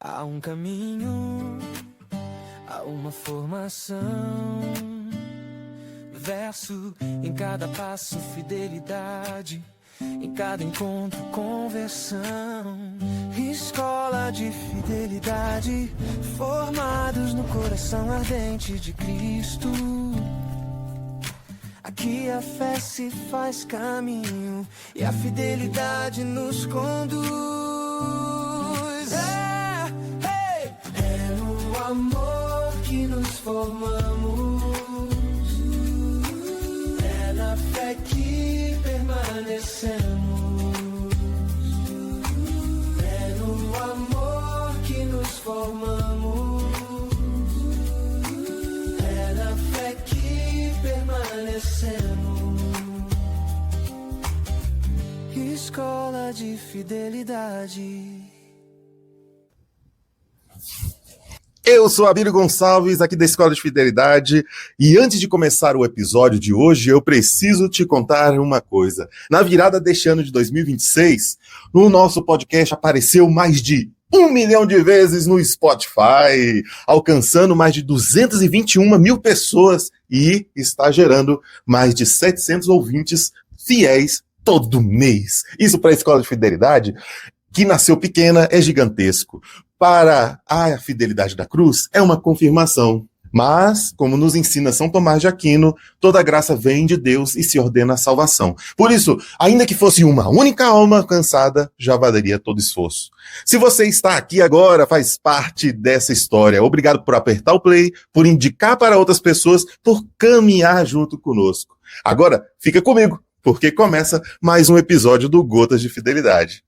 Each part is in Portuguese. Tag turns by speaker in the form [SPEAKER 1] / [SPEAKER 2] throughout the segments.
[SPEAKER 1] Há um caminho, há uma formação, verso em cada passo, fidelidade, em cada encontro, conversão. Escola de fidelidade, formados no coração ardente de Cristo. Aqui a fé se faz caminho e a fidelidade nos conduz. É no amor que nos formamos, é na fé que permanecemos, é no amor que nos formamos, é na fé que permanecemos. Escola de fidelidade.
[SPEAKER 2] Eu sou Abílio Gonçalves, aqui da Escola de Fidelidade, e antes de começar o episódio de hoje, eu preciso te contar uma coisa. Na virada deste ano de 2026, no nosso podcast apareceu mais de 1 milhão de vezes no Spotify, alcançando mais de 221 mil pessoas e está gerando mais de 700 ouvintes fiéis todo mês. Isso para a Escola de Fidelidade, que nasceu pequena, é gigantesco. Para a fidelidade da cruz, é uma confirmação. Mas, como nos ensina São Tomás de Aquino, toda graça vem de Deus e se ordena a salvação. Por isso, ainda que fosse uma única alma alcançada, já valeria todo esforço. Se você está aqui agora, faz parte dessa história. Obrigado por apertar o play, por indicar para outras pessoas, por caminhar junto conosco. Agora, fica comigo, porque começa mais um episódio do Gotas de Fidelidade.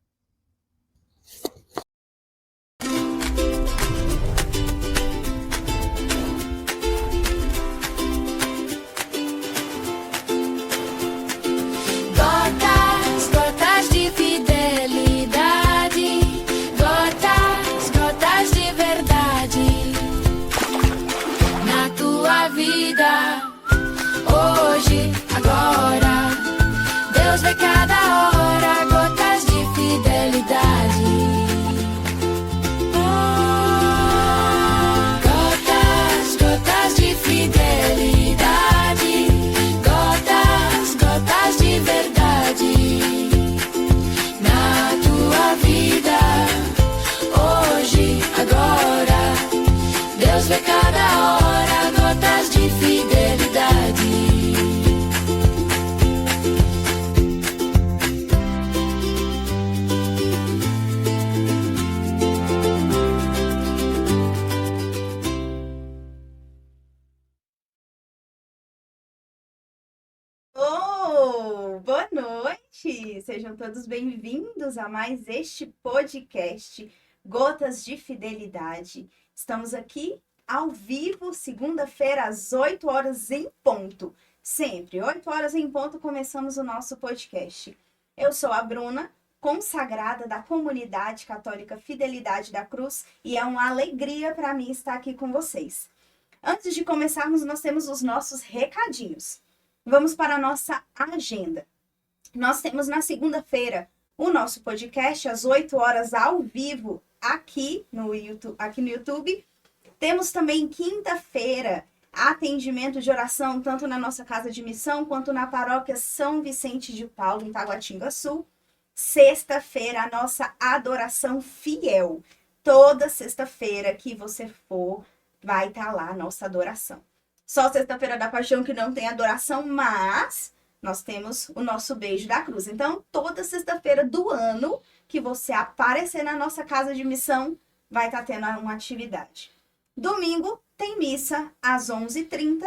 [SPEAKER 3] Boa noite! Sejam todos bem-vindos a mais este podcast Gotas de Fidelidade. Estamos aqui ao vivo, segunda-feira, às 8 horas em ponto. Sempre, 8 horas em ponto, começamos o nosso podcast. Eu sou a Bruna, consagrada da Comunidade Católica Fidelidade da Cruz, e é uma alegria para mim estar aqui com vocês. Antes de começarmos, nós temos os nossos recadinhos. Vamos para a nossa agenda. Nós temos na segunda-feira o nosso podcast às 8 horas ao vivo aqui no YouTube. Temos também quinta-feira atendimento de oração tanto na nossa casa de missão quanto na paróquia São Vicente de Paulo, em Taguatinga Sul. Sexta-feira a nossa adoração fiel. Toda sexta-feira que você for, vai estar lá a nossa adoração. Só sexta-feira da Paixão que não tem adoração, mas nós temos o nosso beijo da cruz. Então, toda sexta-feira do ano que você aparecer na nossa casa de missão, vai estar tendo uma atividade. Domingo tem missa às 11h30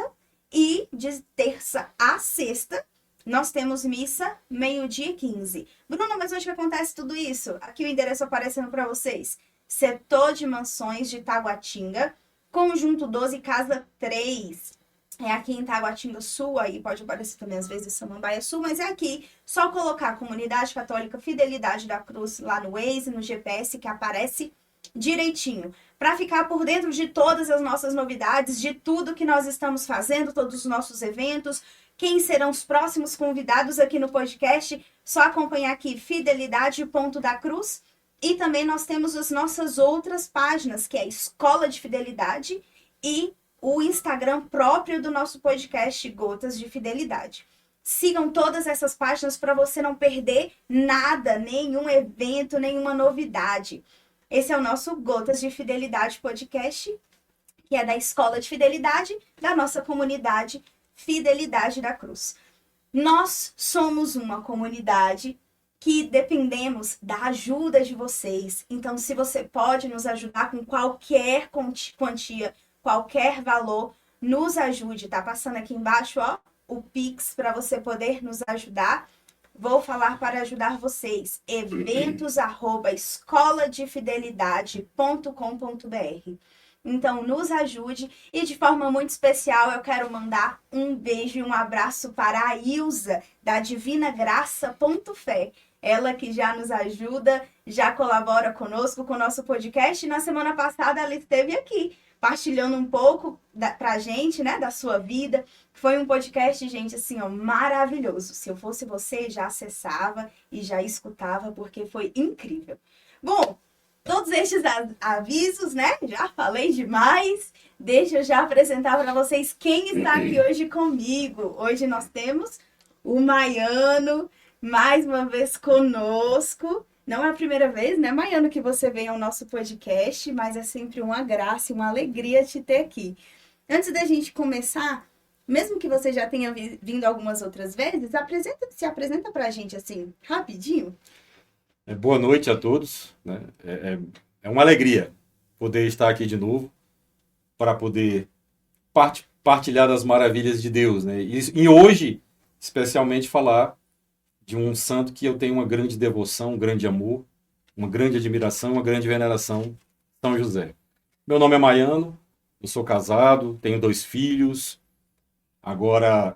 [SPEAKER 3] e de terça a sexta nós temos missa 12h15. Bruna, mas onde que acontece tudo isso? Aqui o endereço aparecendo para vocês. Setor de Mansões de Taguatinga, Conjunto 12, Casa 3. É aqui em Taguatinga Sul, aí pode aparecer também às vezes Samambaia Sul, mas é aqui. Só colocar Comunidade Católica Fidelidade da Cruz lá no Waze, no GPS, que aparece direitinho. para ficar por dentro de todas as nossas novidades, de tudo que nós estamos fazendo, todos os nossos eventos, quem serão os próximos convidados aqui no podcast, só acompanhar aqui Fidelidade Ponto da Cruz. E também nós temos as nossas outras páginas, que é a Escola de Fidelidade e o Instagram próprio do nosso podcast, Gotas de Fidelidade. Sigam todas essas páginas para você não perder nada, nenhum evento, nenhuma novidade. Esse é o nosso Gotas de Fidelidade podcast, que é da Escola de Fidelidade, da nossa comunidade Fidelidade da Cruz. Nós somos uma comunidade que dependemos da ajuda de vocês. Então, se você pode nos ajudar com qualquer quantia, qualquer valor, nos ajude. Tá passando aqui embaixo, ó, o Pix para você poder nos ajudar. Vou falar para ajudar vocês. eventos@escoladefidelidade.com.br. Então, nos ajude. E de forma muito especial, eu quero mandar um beijo e um abraço para a Ilza, da Divina Graça.fé. Ela que já nos ajuda, já colabora conosco, com o nosso podcast. E na semana passada, ela esteve aqui, partilhando um pouco pra gente, né, da sua vida. Foi um podcast, gente, assim, ó, maravilhoso. Se eu fosse você, já acessava e já escutava, porque foi incrível. Bom, todos estes avisos, né, já falei demais. Deixa eu já apresentar para vocês quem está aqui hoje comigo. Hoje nós temos o Maiano, mais uma vez conosco. Não é a primeira vez, né, Maiano, que você vem ao nosso podcast, mas é sempre uma graça e uma alegria te ter aqui. Antes da gente começar, mesmo que você já tenha vindo algumas outras vezes, se apresenta pra gente assim, rapidinho.
[SPEAKER 4] Boa noite a todos, né? É uma alegria poder estar aqui de novo para poder partilhar das maravilhas de Deus, né? E hoje, especialmente, falar de um santo que eu tenho uma grande devoção, um grande amor, uma grande admiração, uma grande veneração, São José. Meu nome é Maiano, eu sou casado, tenho 2 filhos, agora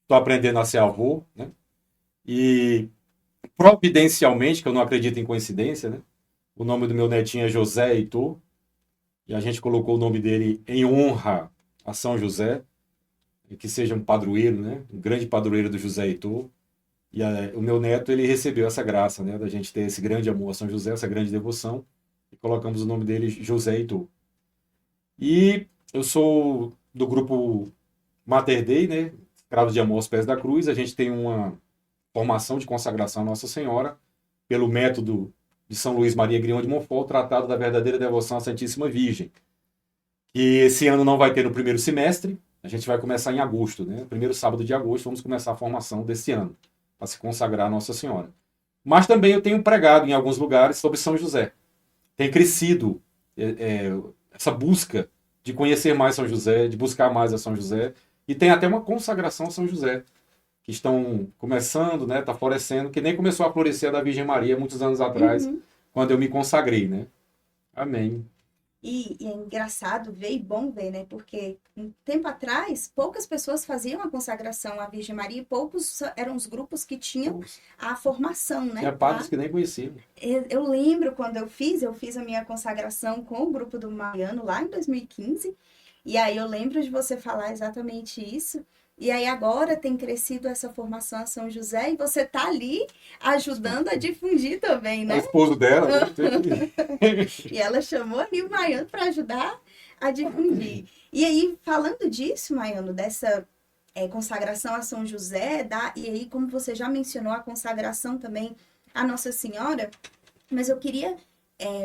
[SPEAKER 4] estou aprendendo a ser avô, né? E providencialmente, que eu não acredito em coincidência, né? O nome do meu netinho é José Heitor, e a gente colocou o nome dele em honra a São José, que seja um padroeiro, né? Um grande padroeiro do José Heitor. E o meu neto, ele recebeu essa graça, né, da gente ter esse grande amor a São José, essa grande devoção, e colocamos o nome dele José Heitor. E eu sou do grupo Mater Dei, né, Escravos de Amor aos Pés da Cruz. A gente tem uma formação de consagração à Nossa Senhora pelo método de São Luís Maria Grião de Montfort, o Tratado da Verdadeira Devoção à Santíssima Virgem. E esse ano não vai ter no primeiro semestre, a gente vai começar em agosto, né, primeiro sábado de agosto, vamos começar a formação desse ano, para se consagrar a Nossa Senhora. Mas também eu tenho pregado em alguns lugares sobre São José. Tem crescido essa busca de conhecer mais São José, de buscar mais a São José, e tem até uma consagração a São José, que estão começando, né, está florescendo, que nem começou a florescer a da Virgem Maria muitos anos atrás, quando eu me consagrei, né? Amém.
[SPEAKER 3] E é engraçado ver e bom ver, né? Porque um tempo atrás, poucas pessoas faziam a consagração à Virgem Maria e poucos eram os grupos que tinham a formação, né?
[SPEAKER 4] Tinha padres que nem conheciam.
[SPEAKER 3] Eu lembro quando eu fiz a minha consagração com o grupo do Maiano lá em 2015. E aí eu lembro de você falar exatamente isso. E aí agora tem crescido essa formação a São José e você tá ali ajudando a difundir também, né?
[SPEAKER 4] É o esposo dela. Né?
[SPEAKER 3] E ela chamou ali o Maiano para ajudar a difundir. E aí, falando disso, Maiano, dessa consagração a São José, e aí, como você já mencionou, a consagração também a Nossa Senhora, mas eu queria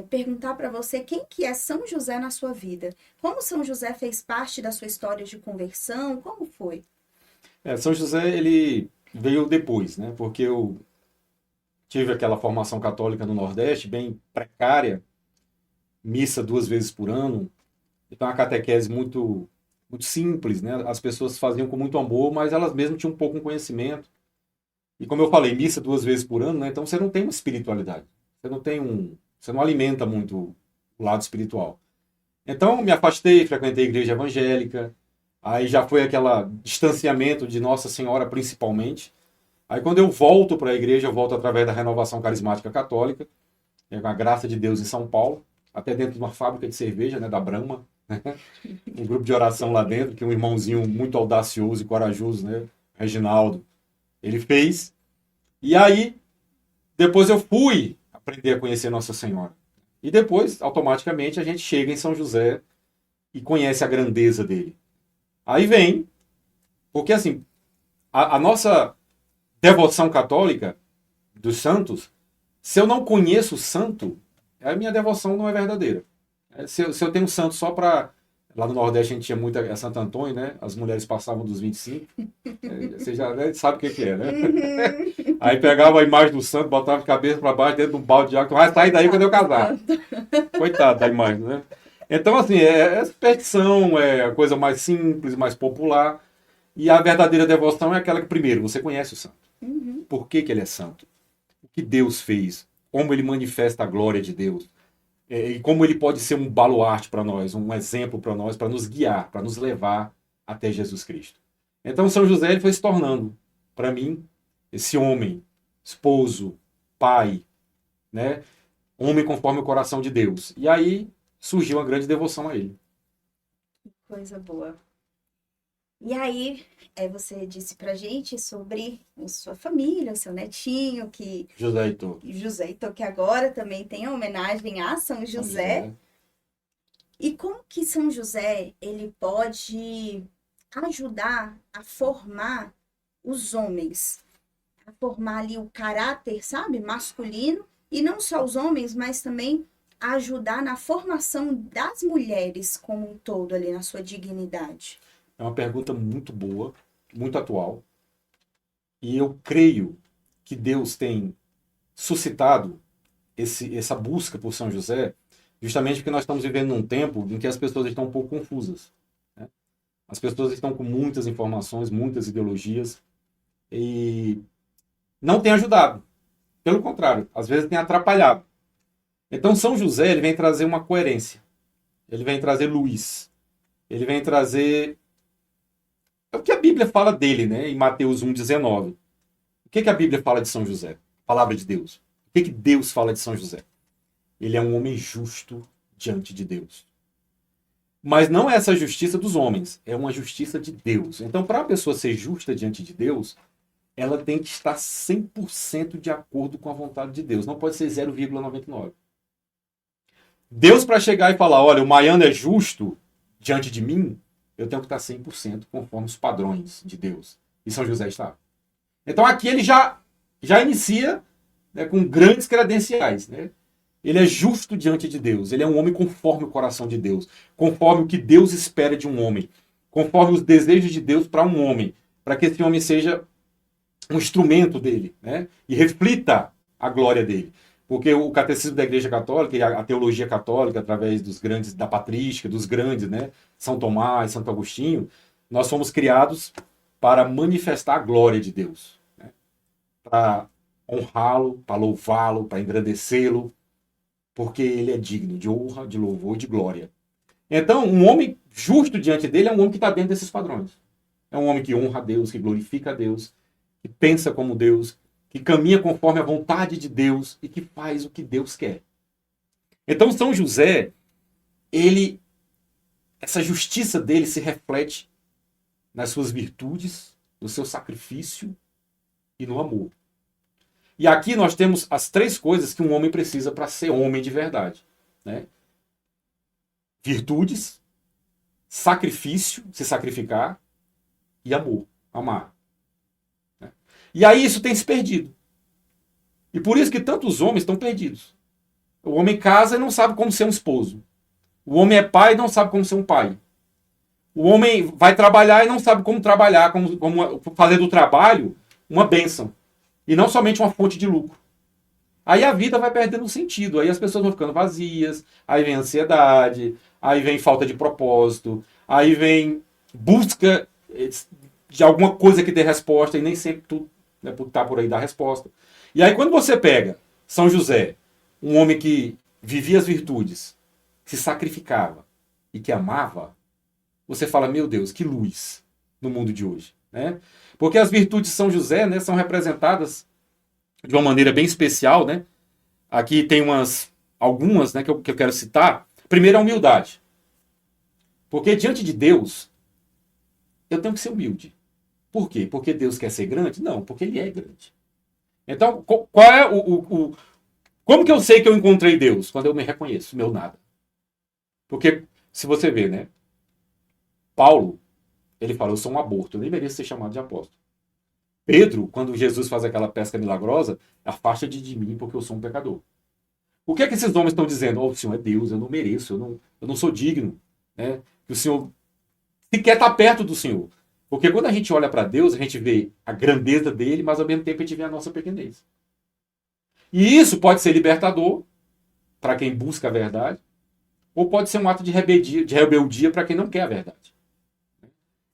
[SPEAKER 3] perguntar para você quem que é São José na sua vida. Como São José fez parte da sua história de conversão? Como foi?
[SPEAKER 4] São José, ele veio depois, né? Porque eu tive aquela formação católica no Nordeste, bem precária, missa 2 vezes por ano, então a catequese muito, muito simples, né? As pessoas faziam com muito amor, mas elas mesmas tinham um pouco de conhecimento. E como eu falei, missa 2 vezes por ano, né? Então você não tem uma espiritualidade, você não alimenta muito o lado espiritual. Então me afastei, frequentei a igreja evangélica. Aí já foi aquele distanciamento de Nossa Senhora, principalmente. Aí quando eu volto para a igreja, eu volto através da Renovação Carismática Católica, com a graça de Deus em São Paulo. até dentro de uma fábrica de cerveja, né, da Brahma, um grupo de oração lá dentro, que um irmãozinho muito audacioso e corajoso, né, Reginaldo, ele fez. E aí, depois eu fui aprender a conhecer Nossa Senhora. E depois, automaticamente, a gente chega em São José e conhece a grandeza dele. Aí vem, porque assim, a nossa devoção católica dos santos, se eu não conheço o santo, a minha devoção não é verdadeira. Se eu tenho um santo só para... Lá no Nordeste a gente tinha muito a Santo Antônio, né? As mulheres passavam dos 25. Você já sabe o que é, né? Aí pegava a imagem do santo, botava de cabeça para baixo dentro de um balde de água, que vai sair daí quando eu casar. Coitado da imagem, né? Então, assim, é superstição, é a coisa mais simples, mais popular. E a verdadeira devoção é aquela que, primeiro, você conhece o santo. Por que ele é santo? O que Deus fez? Como ele manifesta a glória de Deus? E como ele pode ser um baluarte para nós, um exemplo para nós, para nos guiar, para nos levar até Jesus Cristo. Então, São José ele foi se tornando, para mim, esse homem, esposo, pai, né? Homem conforme o coração de Deus. E aí surgiu uma grande devoção a ele.
[SPEAKER 3] Coisa boa. E aí, você disse pra gente sobre a sua família, o seu netinho, que
[SPEAKER 4] José Heitor.
[SPEAKER 3] José Heitor, que agora também tem a homenagem a São José. E como que São José, ele pode ajudar a formar os homens, a formar ali o caráter, sabe, masculino, e não só os homens, mas também ajudar na formação das mulheres como um todo ali, na sua dignidade?
[SPEAKER 4] É uma pergunta muito boa, muito atual. E eu creio que Deus tem suscitado essa busca por São José justamente porque nós estamos vivendo num tempo em que as pessoas estão um pouco confusas, né? As pessoas estão com muitas informações, muitas ideologias e não tem ajudado. Pelo contrário, às vezes tem atrapalhado. Então São José ele vem trazer uma coerência. Ele vem trazer luz. Ele vem trazer... É o que a Bíblia fala dele, né? Em Mateus 1,19. O que a Bíblia fala de São José? Palavra de Deus. O que Deus fala de São José? Ele é um homem justo diante de Deus. Mas não é essa justiça dos homens, é uma justiça de Deus. Então, para a pessoa ser justa diante de Deus, ela tem que estar 100% de acordo com a vontade de Deus. Não pode ser 0,99. Deus, para chegar e falar, olha, o Maiano é justo diante de mim, eu tenho que estar 100% conforme os padrões de Deus. E São José está. Então aqui ele já inicia, né, com grandes credenciais, né? Ele é justo diante de Deus. Ele é um homem conforme o coração de Deus. Conforme o que Deus espera de um homem. Conforme os desejos de Deus para um homem. Para que esse homem seja um instrumento dele, né? E reflita a glória dele. Porque o catecismo da Igreja Católica e a teologia católica, através dos grandes, da patrística, dos grandes, né? São Tomás, Santo Agostinho, nós fomos criados para manifestar a glória de Deus, né? Para honrá-lo, para louvá-lo, para engrandecê-lo, porque ele é digno de honra, de louvor e de glória. Então, um homem justo diante dele é um homem que está dentro desses padrões. É um homem que honra a Deus, que glorifica a Deus, que pensa como Deus, que caminha conforme a vontade de Deus e que faz o que Deus quer. Então, São José, essa justiça dele se reflete nas suas virtudes, no seu sacrifício e no amor. E aqui nós temos as 3 coisas que um homem precisa para ser homem de verdade, né? Virtudes, sacrifício, se sacrificar, e amor, amar. E aí isso tem se perdido. E por isso que tantos homens estão perdidos. O homem casa e não sabe como ser um esposo. O homem é pai e não sabe como ser um pai. O homem vai trabalhar e não sabe como trabalhar, como fazer do trabalho uma bênção. E não somente uma fonte de lucro. Aí a vida vai perdendo sentido. Aí as pessoas vão ficando vazias. Aí vem ansiedade. Aí vem falta de propósito. Aí vem busca de alguma coisa que dê resposta. E nem sempre tudo, né, tá por aí dá resposta. E aí quando você pega São José, um homem que vivia as virtudes, que se sacrificava e que amava, você fala, meu Deus, que luz no mundo de hoje, né? Porque as virtudes de São José, né, são representadas de uma maneira bem especial, né? Aqui tem algumas, né, que eu quero citar. Primeiro, a humildade. Porque diante de Deus, eu tenho que ser humilde. Por quê? Porque Deus quer ser grande? Não, porque Ele é grande. Então, qual é como que eu sei que eu encontrei Deus? Quando eu me reconheço, meu nada. Porque, se você vê, né? Paulo, ele fala, eu sou um aborto, eu nem mereço ser chamado de apóstolo. Pedro, quando Jesus faz aquela pesca milagrosa, afasta-te de mim porque eu sou um pecador. O que é que esses homens estão dizendo? Oh, o Senhor é Deus, eu não mereço, eu não sou digno. Né? Que o Senhor sequer está perto do Senhor. Porque quando a gente olha para Deus, a gente vê a grandeza dele, mas ao mesmo tempo a gente vê a nossa pequenez. E isso pode ser libertador para quem busca a verdade, ou pode ser um ato de rebeldia para quem não quer a verdade.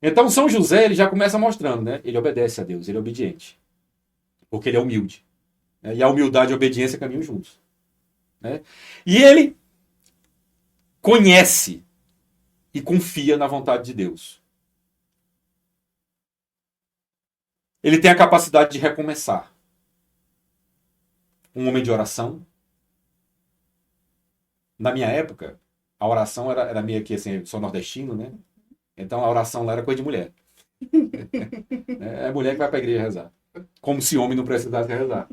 [SPEAKER 4] Então São José ele já começa mostrando, né? Ele obedece a Deus, ele é obediente. Porque ele é humilde. Né? E a humildade e a obediência caminham juntos. Né? E ele conhece e confia na vontade de Deus. Ele tem a capacidade de recomeçar. Um homem de oração. Na minha época, a oração era meio que assim, eu sou nordestino, né? Então a oração lá era coisa de mulher. É a mulher que vai para a igreja rezar. Como se homem não precisasse rezar.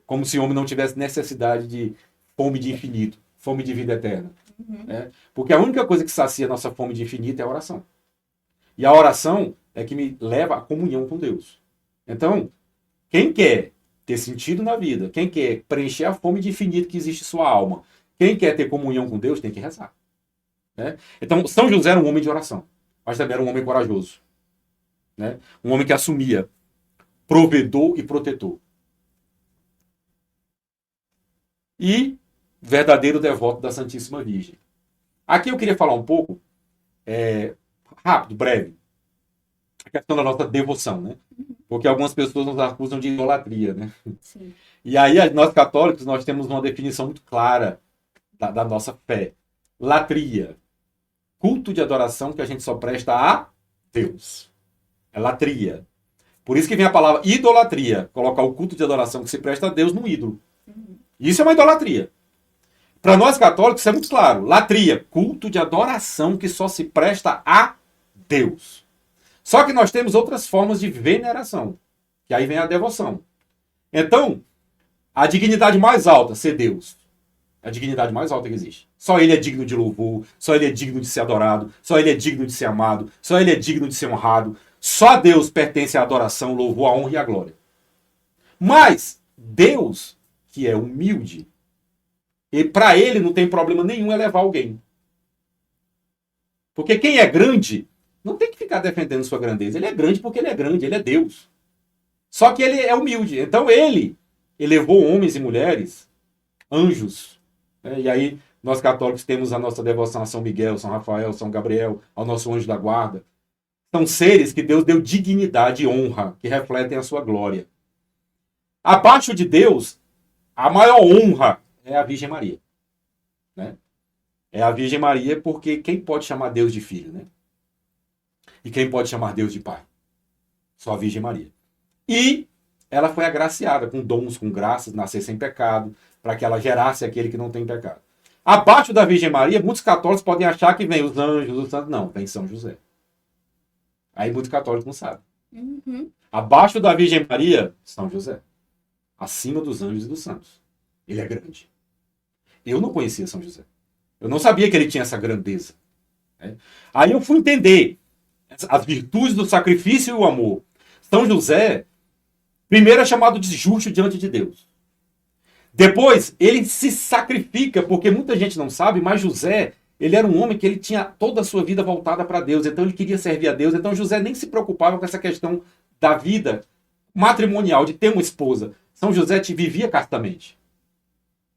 [SPEAKER 4] Como se homem não tivesse necessidade de fome de infinito, fome de vida eterna. Né? Porque a única coisa que sacia a nossa fome de infinito é a oração. E a oração é que me leva à comunhão com Deus. Então, quem quer ter sentido na vida, quem quer preencher a fome de infinito que existe em sua alma, quem quer ter comunhão com Deus, tem que rezar. Né? Então, São José era um homem de oração. Mas também era um homem corajoso. Né? Um homem que assumia provedor e protetor. E verdadeiro devoto da Santíssima Virgem. Aqui eu queria falar um pouco, rápido, breve, a questão da nossa devoção. Né? Porque algumas pessoas nos acusam de idolatria. Né?
[SPEAKER 3] Sim.
[SPEAKER 4] E aí, nós católicos, nós temos uma definição muito clara da nossa fé. Latria. Culto de adoração que a gente só presta a Deus. É latria. Por isso que vem a palavra idolatria. Colocar o culto de adoração que se presta a Deus no ídolo. Isso é uma idolatria. Para nós católicos isso é muito claro. Latria. Culto de adoração que só se presta a Deus. Só que nós temos outras formas de veneração. Que aí vem a devoção. Então, a dignidade mais alta, ser Deus. A dignidade mais alta que existe. Só ele é digno de louvor, só ele é digno de ser adorado, só ele é digno de ser amado, só ele é digno de ser honrado. Só a Deus pertence a adoração, louvor, a honra e a glória. Mas Deus, que é humilde, e para ele não tem problema nenhum elevar alguém. Porque quem é grande não tem que ficar defendendo sua grandeza. Ele é grande porque ele é grande, ele é Deus. Só que ele é humilde. Então ele elevou homens e mulheres, anjos. E aí, nós católicos temos a nossa devoção a São Miguel, São Rafael, São Gabriel, ao nosso anjo da guarda. São seres que Deus deu dignidade e honra, que refletem a sua glória. Abaixo de Deus, a maior honra é a Virgem Maria. Né? É a Virgem Maria porque quem pode chamar Deus de filho? Né? E quem pode chamar Deus de pai? Só a Virgem Maria. E ela foi agraciada com dons, com graças, nascer sem pecado, para que ela gerasse aquele que não tem pecado. Abaixo da Virgem Maria, muitos católicos podem achar que vem os anjos, os santos. Não, vem São José. Aí muitos católicos não sabem. Abaixo da Virgem Maria, São José. Acima dos anjos e dos santos. Ele é grande. Eu não conhecia São José. Eu não sabia que ele tinha essa grandeza. Né? Aí eu fui entender as virtudes do sacrifício e o amor. São José, primeiro é chamado de justo diante de Deus. Depois, ele se sacrifica, porque muita gente não sabe, mas José, ele era um homem que ele tinha toda a sua vida voltada para Deus, então ele queria servir a Deus, então José nem se preocupava com essa questão da vida matrimonial, de ter uma esposa. São José vivia castamente.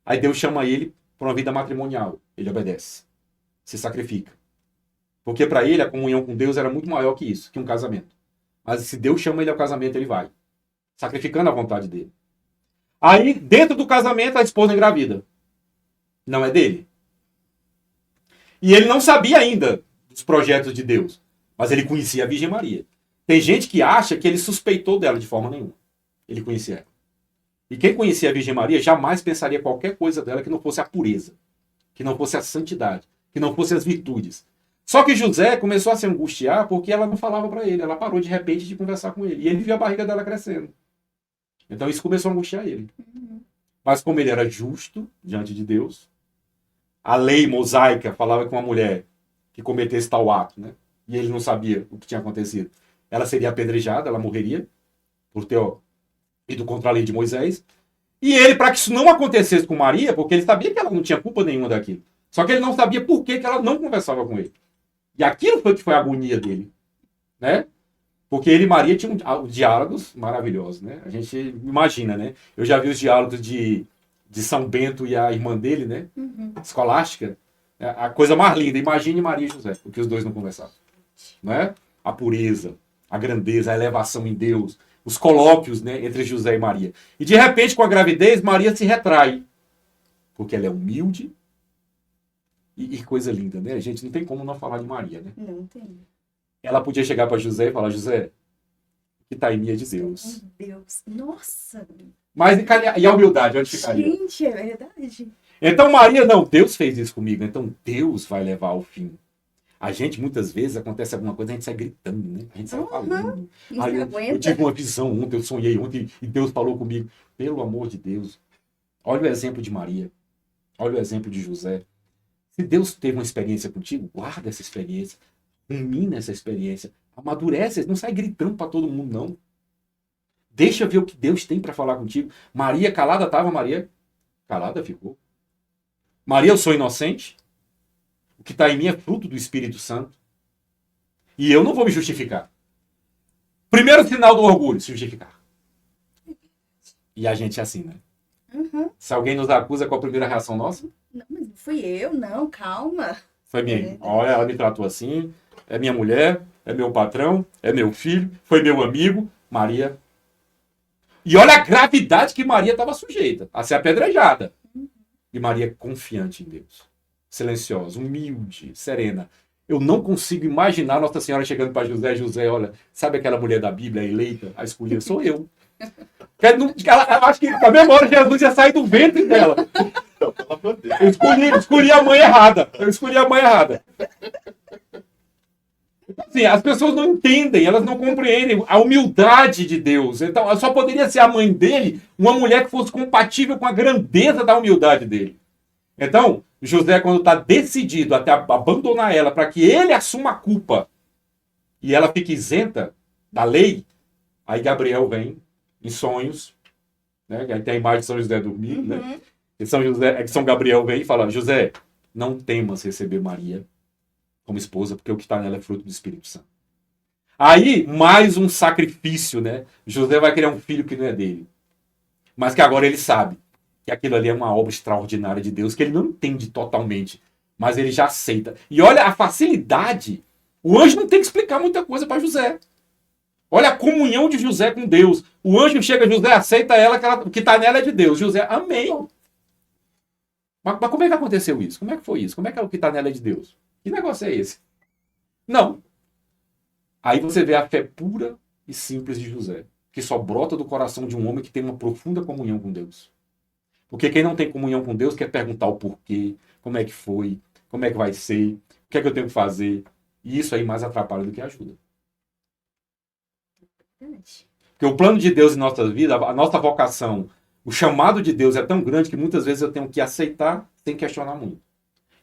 [SPEAKER 4] Aí Deus chama ele para uma vida matrimonial, ele obedece, se sacrifica. Porque para ele a comunhão com Deus era muito maior que isso, que um casamento. Mas se Deus chama ele ao casamento, ele vai, sacrificando a vontade dele. Aí, dentro do casamento, a esposa engravida. Não é dele. E ele não sabia ainda dos projetos de Deus. Mas ele conhecia a Virgem Maria. Tem gente que acha que ele suspeitou dela de forma nenhuma. Ele conhecia ela. E quem conhecia a Virgem Maria jamais pensaria qualquer coisa dela que não fosse a pureza, que não fosse a santidade, que não fosse as virtudes. Só que José começou a se angustiar porque ela não falava para ele. Ela parou de repente de conversar com ele. E ele viu a barriga dela crescendo. Então isso começou a angustiar ele. Mas como ele era justo diante de Deus, a lei mosaica falava que uma mulher que cometesse tal ato, né, e ele não sabia o que tinha acontecido, ela seria apedrejada, ela morreria por ter ido contra a lei de Moisés. E ele, para que isso não acontecesse com Maria, porque ele sabia que ela não tinha culpa nenhuma daquilo, só que ele não sabia por que ela não conversava com ele. E aquilo foi que foi a agonia dele, né? Porque ele e Maria tinham diálogos maravilhosos, né? A gente imagina, né? Eu já vi os diálogos de São Bento e a irmã dele, né? Escolástica. A coisa mais linda. Imagine Maria e José, porque os dois não conversavam, né? A pureza, a grandeza, a elevação em Deus, os colóquios, né, entre José e Maria. E de repente, com a gravidez, Maria se retrai, porque ela é humilde e coisa linda, né? A gente não tem como não falar de Maria, né?
[SPEAKER 3] Não tem.
[SPEAKER 4] Ela podia chegar para José e falar: José, o que está em mim é de Deus.
[SPEAKER 3] Meu Deus. Nossa.
[SPEAKER 4] Mas e a humildade, onde ficaria?
[SPEAKER 3] Gente, é verdade.
[SPEAKER 4] Então Maria, não, Deus fez isso comigo, então Deus vai levar ao fim. A gente, muitas vezes, acontece alguma coisa, a gente sai gritando, né? A gente sai falando.
[SPEAKER 3] Não
[SPEAKER 4] Aí,
[SPEAKER 3] se
[SPEAKER 4] eu
[SPEAKER 3] aguenta.
[SPEAKER 4] tive uma visão ontem, eu sonhei ontem e Deus falou comigo. Pelo amor de Deus. Olha o exemplo de Maria. Olha o exemplo de José. Se Deus teve uma experiência contigo, guarda essa experiência. Rumina essa experiência. Amadurece, não sai gritando para todo mundo, não. Deixa ver o que Deus tem para falar contigo. Maria, calada estava, Maria? Calada ficou. Maria, eu sou inocente. O que está em mim é fruto do Espírito Santo. E eu não vou me justificar. Primeiro sinal do orgulho, se justificar. E a gente é assim, né? Se alguém nos acusa, qual a primeira reação nossa?
[SPEAKER 3] Não, mas não fui eu, não, calma.
[SPEAKER 4] Foi minha. Olha, ela me tratou assim. É minha mulher, é meu patrão, é meu filho, foi meu amigo, Maria. E olha a gravidade que Maria estava sujeita a ser apedrejada. E Maria confiante em Deus. Silenciosa, humilde, serena. Eu não consigo imaginar Nossa Senhora chegando para José. José, olha, sabe aquela mulher da Bíblia, a eleita, a escolhida? Sou eu. Ela acho que na mesma hora Jesus ia sair do ventre dela. Eu escolhi a mãe errada. Assim, as pessoas não entendem, elas não compreendem a humildade de Deus. Então, só poderia ser a mãe dele uma mulher que fosse compatível com a grandeza da humildade dele. Então, José, quando está decidido até abandonar ela para que ele assuma a culpa e ela fique isenta da lei, aí Gabriel vem em sonhos, né? Aí tem a imagem de São José dormindo, né? E São Gabriel vem e fala: José, não temas receber Maria como esposa, porque o que está nela é fruto do Espírito Santo. Aí, mais um sacrifício, né? José vai criar um filho que não é dele, mas que agora ele sabe que aquilo ali é uma obra extraordinária de Deus, que ele não entende totalmente, mas ele já aceita. E olha a facilidade. O anjo não tem que explicar muita coisa para José. Olha a comunhão de José com Deus. O anjo chega, José aceita ela, o que está nela é de Deus. José, amém. Mas como é que aconteceu isso? Como é que foi isso? Como é que o que está nela é de Deus? Que negócio é esse? Não. Aí você vê a fé pura e simples de José, que só brota do coração de um homem que tem uma profunda comunhão com Deus. Porque quem não tem comunhão com Deus quer perguntar o porquê, como é que foi, como é que vai ser, o que é que eu tenho que fazer. E isso aí mais atrapalha do que ajuda. Porque o plano de Deus em nossa vida, a nossa vocação, o chamado de Deus é tão grande que muitas vezes eu tenho que aceitar sem questionar muito.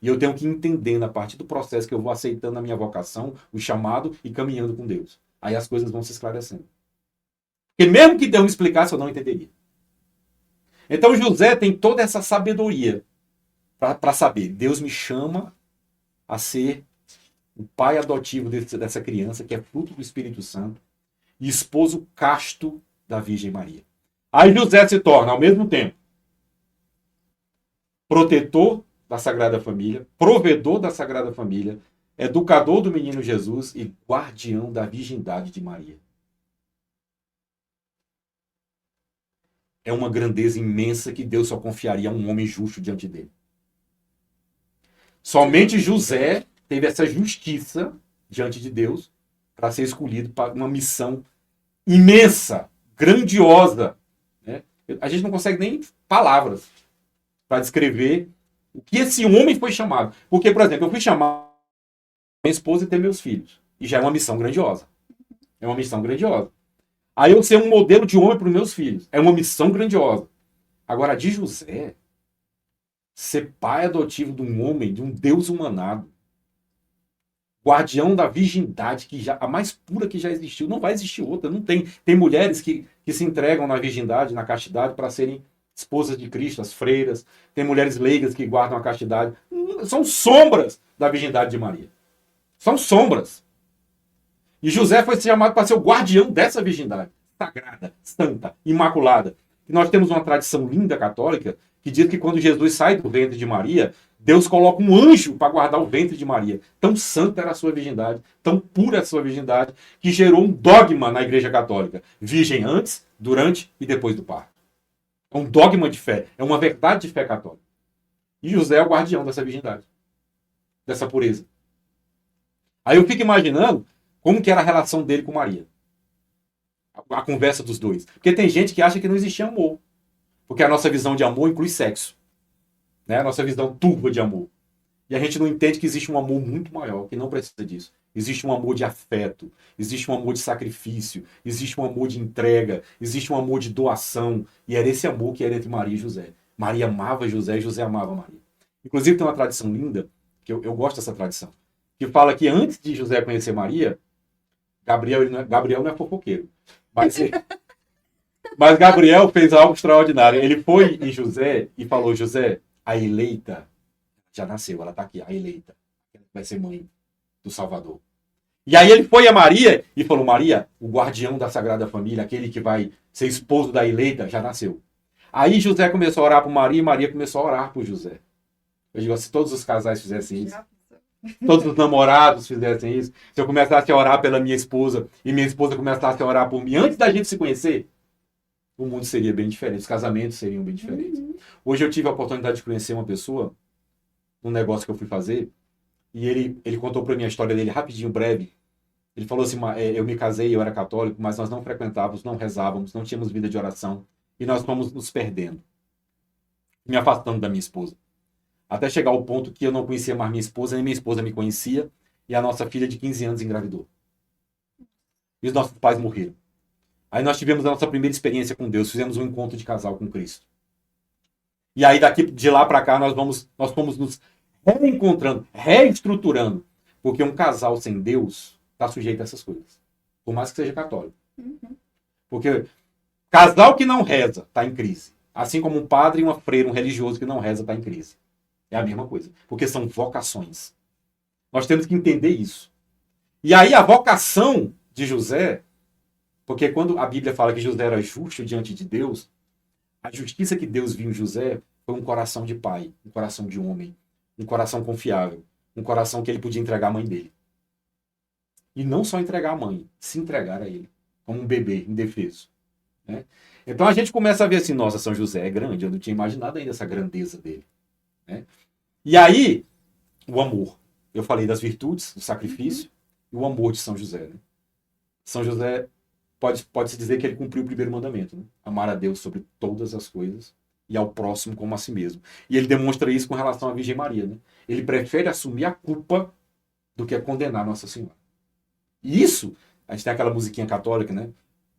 [SPEAKER 4] E eu tenho que entender a partir do processo que eu vou aceitando a minha vocação, o chamado e caminhando com Deus. Aí as coisas vão se esclarecendo. Porque mesmo que Deus me explicasse, eu não entenderia. Então José tem toda essa sabedoria para saber. Deus me chama a ser o pai adotivo dessa criança, que é fruto do Espírito Santo, e esposo casto da Virgem Maria. Aí José se torna, ao mesmo tempo, protetor da Sagrada Família, provedor da Sagrada Família, educador do menino Jesus e guardião da virgindade de Maria. É uma grandeza imensa que Deus só confiaria a um homem justo diante dele. Somente José teve essa justiça diante de Deus para ser escolhido para uma missão imensa, grandiosa, né? A gente não consegue nem palavras para descrever o que esse homem foi chamado. Porque, por exemplo, eu fui chamar minha esposa e ter meus filhos. E já é uma missão grandiosa. É uma missão grandiosa. Aí eu ser um modelo de homem para os meus filhos. É uma missão grandiosa. Agora, de José, ser pai adotivo de um homem, de um Deus humanado, guardião da virgindade, a mais pura que já existiu, não vai existir outra. Não tem. Tem mulheres que se entregam na virgindade, na castidade, para serem esposas de Cristo, as freiras. Tem mulheres leigas que guardam a castidade. São sombras da virgindade de Maria. São sombras. E José foi chamado para ser o guardião dessa virgindade, sagrada, santa, imaculada. E nós temos uma tradição linda católica que diz que quando Jesus sai do ventre de Maria, Deus coloca um anjo para guardar o ventre de Maria. Tão santa era a sua virgindade, tão pura a sua virgindade, que gerou um dogma na Igreja Católica. Virgem antes, durante e depois do parto. É um dogma de fé, é uma verdade de fé católica. E José é o guardião dessa virgindade, dessa pureza. Aí eu fico imaginando como que era a relação dele com Maria. A conversa dos dois. Porque tem gente que acha que não existia amor. Porque a nossa visão de amor inclui sexo. Né? A nossa visão turva de amor. E a gente não entende que existe um amor muito maior, que não precisa disso. Existe um amor de afeto, existe um amor de sacrifício, existe um amor de entrega, existe um amor de doação. E era esse amor que era entre Maria e José. Maria amava José e José amava Maria. Inclusive tem uma tradição linda, que eu gosto dessa tradição, que fala que antes de José conhecer Maria, Gabriel não é fofoqueiro, mas Gabriel fez algo extraordinário. Ele foi em José e falou: José, a eleita já nasceu, ela está aqui, a eleita, vai ser mãe do Salvador. E aí ele foi a Maria e falou: Maria, o guardião da Sagrada Família, aquele que vai ser esposo da eleita, já nasceu. Aí José começou a orar por Maria e Maria começou a orar por José. Eu digo, se todos os casais fizessem isso, todos os namorados fizessem isso, se eu começasse a orar pela minha esposa e minha esposa começasse a orar por mim, antes da gente se conhecer, o mundo seria bem diferente, os casamentos seriam bem diferentes. Hoje eu tive a oportunidade de conhecer uma pessoa, num negócio que eu fui fazer, e ele contou para mim a história dele rapidinho, breve. Ele falou assim: eu me casei, eu era católico, mas nós não frequentávamos, não rezávamos, não tínhamos vida de oração, e nós fomos nos perdendo, me afastando da minha esposa. Até chegar ao ponto que eu não conhecia mais minha esposa, nem minha esposa me conhecia, e a nossa filha de 15 anos engravidou. E os nossos pais morreram. Aí nós tivemos a nossa primeira experiência com Deus, fizemos um encontro de casal com Cristo. E aí de lá para cá nós fomos nos reencontrando, reestruturando, porque um casal sem Deus está sujeito a essas coisas, por mais que seja católico. Porque casal que não reza está em crise, assim como um padre e uma freira, um religioso que não reza está em crise. É a mesma coisa, porque são vocações. Nós temos que entender isso. E aí a vocação de José, porque quando a Bíblia fala que José era justo diante de Deus, a justiça que Deus viu em José foi um coração de pai, um coração de homem, um coração confiável, um coração que ele podia entregar a mãe dele. E não só entregar a mãe, se entregar a ele, como um bebê indefeso. Né? Então a gente começa a ver assim: nossa, São José é grande, eu não tinha imaginado ainda essa grandeza dele. Né? E aí, o amor. Eu falei das virtudes, do sacrifício, e o amor de São José. Né? São José, pode-se dizer que ele cumpriu o primeiro mandamento. Né? Amar a Deus sobre todas as coisas e ao próximo como a si mesmo. E ele demonstra isso com relação à Virgem Maria. Né? Ele prefere assumir a culpa do que condenar Nossa Senhora. E isso, a gente tem aquela musiquinha católica, né?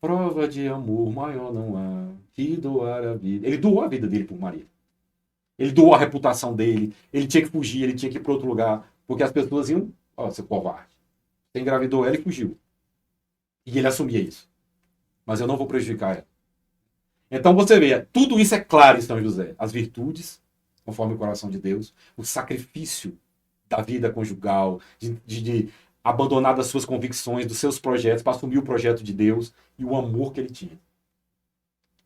[SPEAKER 4] Prova de amor maior não há que doar a vida. Ele doou a vida dele por Maria. Ele doou a reputação dele, ele tinha que fugir, ele tinha que ir para outro lugar, porque as pessoas iam: ó, seu covarde. Você engravidou ela e fugiu. E ele assumia isso. Mas eu não vou prejudicar ela. Então você vê, tudo isso é claro em São José. As virtudes, conforme o coração de Deus, o sacrifício da vida conjugal, de abandonar das suas convicções, dos seus projetos, para assumir o projeto de Deus, e o amor que ele tinha.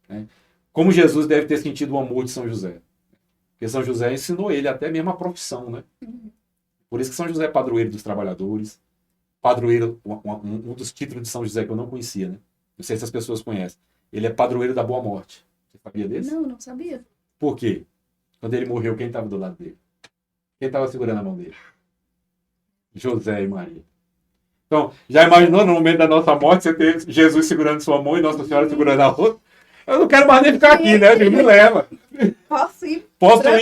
[SPEAKER 4] Né? Como Jesus deve ter sentido o amor de São José. Porque São José ensinou ele até mesmo a profissão, né? Por isso que São José é padroeiro dos trabalhadores. Padroeiro, um dos títulos de São José que eu não conhecia, né? Não sei se as pessoas conhecem. Ele é padroeiro da Boa Morte. Você sabia desse?
[SPEAKER 3] Não sabia.
[SPEAKER 4] Por quê? Quando ele morreu, quem estava do lado dele? Quem estava segurando a mão dele? José e Maria. Então, já imaginou no momento da nossa morte você ter Jesus segurando sua mão e Nossa Senhora segurando a outra? Eu não quero mais nem ficar aqui, né? Deus me leva.
[SPEAKER 3] Posso ir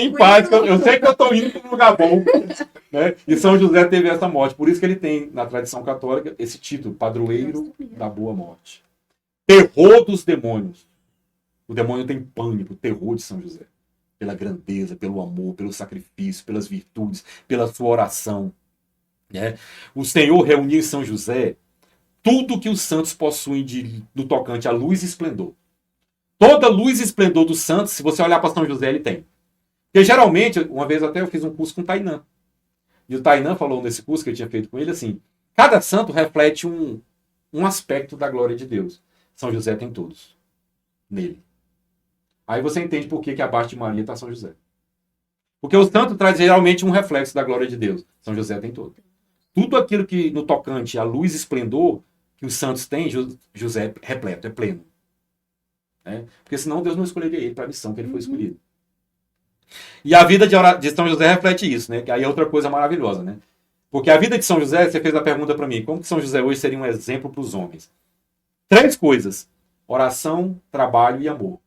[SPEAKER 4] Em paz, que eu sei que eu estou indo para um lugar bom. Né? E São José teve essa morte. Por isso que ele tem, na tradição católica, esse título, padroeiro da boa morte. Terror dos demônios. O demônio tem pânico, terror de São José. Pela grandeza, pelo amor, pelo sacrifício, pelas virtudes, pela sua oração. Né? O Senhor reuniu em São José tudo que os santos possuem no tocante à luz e esplendor. Toda luz e esplendor dos santos, se você olhar para São José, ele tem. Porque geralmente, uma vez até eu fiz um curso com o Tainã. E o Tainã falou nesse curso que eu tinha feito com ele assim, cada santo reflete um aspecto da glória de Deus. São José tem todos. Nele. Aí você entende por que abaixo de Maria está São José. Porque o santo traz geralmente um reflexo da glória de Deus. São José tem todo. Tudo aquilo que no tocante à luz e esplendor que os santos têm, José é repleto, é pleno. Né? Porque senão Deus não escolheria ele para a missão que ele foi escolhido. E a vida de São José reflete isso, né? Que aí é outra coisa maravilhosa, né? Porque a vida de São José, você fez a pergunta para mim, como que São José hoje seria um exemplo para os homens? 3 coisas: oração, trabalho e amor.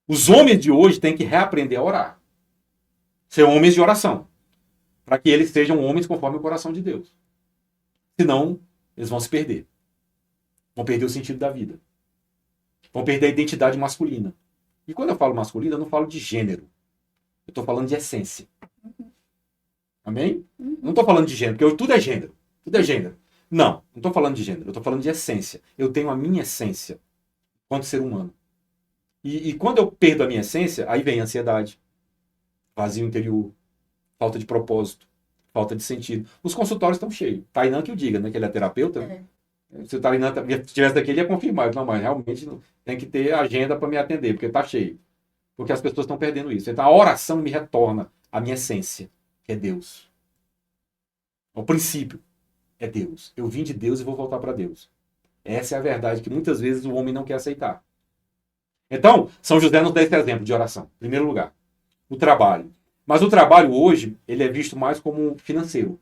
[SPEAKER 4] Os homens de hoje têm que reaprender a orar. Ser homens de oração. Para que eles sejam homens conforme o coração de Deus. Senão, eles vão se perder. Vão perder o sentido da vida. Vão perder a identidade masculina. E quando eu falo masculina, eu não falo de gênero. Eu estou falando de essência. Amém? Não estou falando de gênero, porque tudo é gênero. Tudo é gênero. Não estou falando de gênero. Eu estou falando de essência. Eu tenho a minha essência enquanto ser humano. E quando eu perdo a minha essência, aí vem ansiedade, vazio interior, falta de propósito, falta de sentido. Os consultórios estão cheios. Tainã que o diga, né? Que ele é terapeuta. Né? Se o Tainã estivesse aqui, ele ia confirmar. Não, mas realmente tem que ter agenda para me atender, porque está cheio. Porque as pessoas estão perdendo isso. Então a oração me retorna à minha essência, que é Deus. O princípio é Deus. Eu vim de Deus e vou voltar para Deus. Essa é a verdade que muitas vezes o homem não quer aceitar. Então, São José nos dá esse exemplo de oração. Em primeiro lugar, o trabalho. Mas o trabalho hoje, ele é visto mais como financeiro.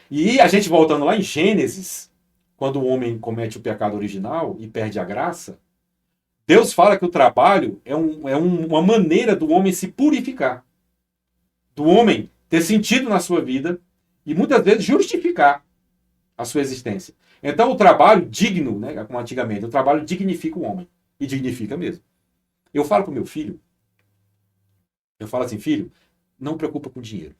[SPEAKER 4] E a gente voltando lá em Gênesis, quando o homem comete o pecado original e perde a graça, Deus fala que o trabalho é uma maneira do homem se purificar. Do homem ter sentido na sua vida e muitas vezes justificar a sua existência. Então o trabalho digno, né, como antigamente, o trabalho dignifica o homem. E dignifica mesmo. Eu falo para o meu filho, eu falo assim, filho, não preocupa com dinheiro.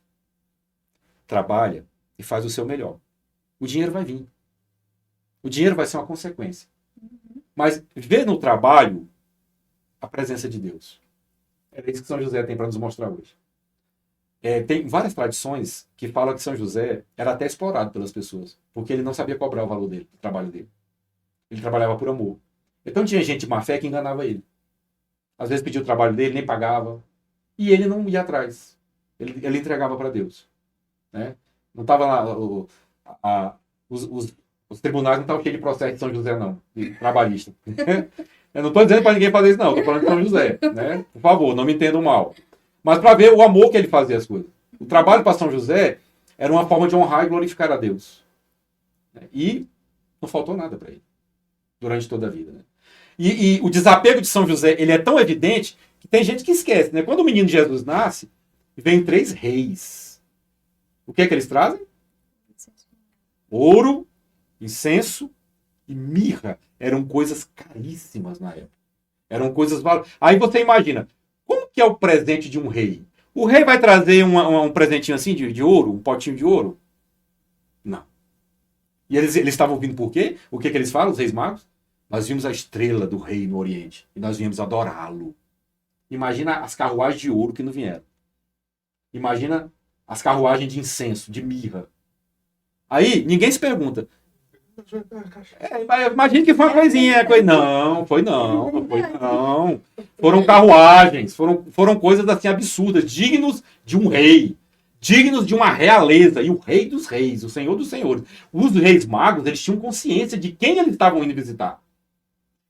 [SPEAKER 4] Trabalha e faz o seu melhor. O dinheiro vai vir. O dinheiro vai ser uma consequência. Mas vê no trabalho a presença de Deus. É isso que São José tem para nos mostrar hoje. Tem várias tradições que falam que São José era até explorado pelas pessoas, porque ele não sabia cobrar o valor dele, do trabalho dele. Ele trabalhava por amor. Então tinha gente de má fé que enganava ele. Às vezes pedia o trabalho dele, nem pagava. E ele não ia atrás. Ele entregava para Deus. Né? Não estava lá... Os tribunais não estavam cheios de processo de São José, não. De trabalhista. Eu não estou dizendo para ninguém fazer isso, não. Estou falando de São José. Né? Por favor, não me entendam mal. Mas para ver o amor que ele fazia as coisas. O trabalho para São José era uma forma de honrar e glorificar a Deus. E não faltou nada para ele. Durante toda a vida. Né? E o desapego de São José, ele é tão evidente que tem gente que esquece. Né? Quando o menino Jesus nasce, vem 3 reis. O que é que eles trazem? Ouro, incenso e mirra. Eram coisas caríssimas na época. Eram coisas... Aí você imagina, como que é o presente de um rei? O rei vai trazer um presentinho assim de ouro? Um potinho de ouro? Não. E eles estavam vindo por quê? O que eles falam, os reis magos? Nós vimos a estrela do rei no Oriente. E nós viemos adorá-lo. Imagina as carruagens de ouro que não vieram. Imagina as carruagens de incenso, de mirra. Aí, ninguém se pergunta. Imagina que foi uma coisinha. Não, foi não. Foram carruagens, foram coisas assim absurdas, dignos de um rei. Dignos de uma realeza. E o rei dos reis, o senhor dos senhores. Os reis magos, eles tinham consciência de quem eles estavam indo visitar.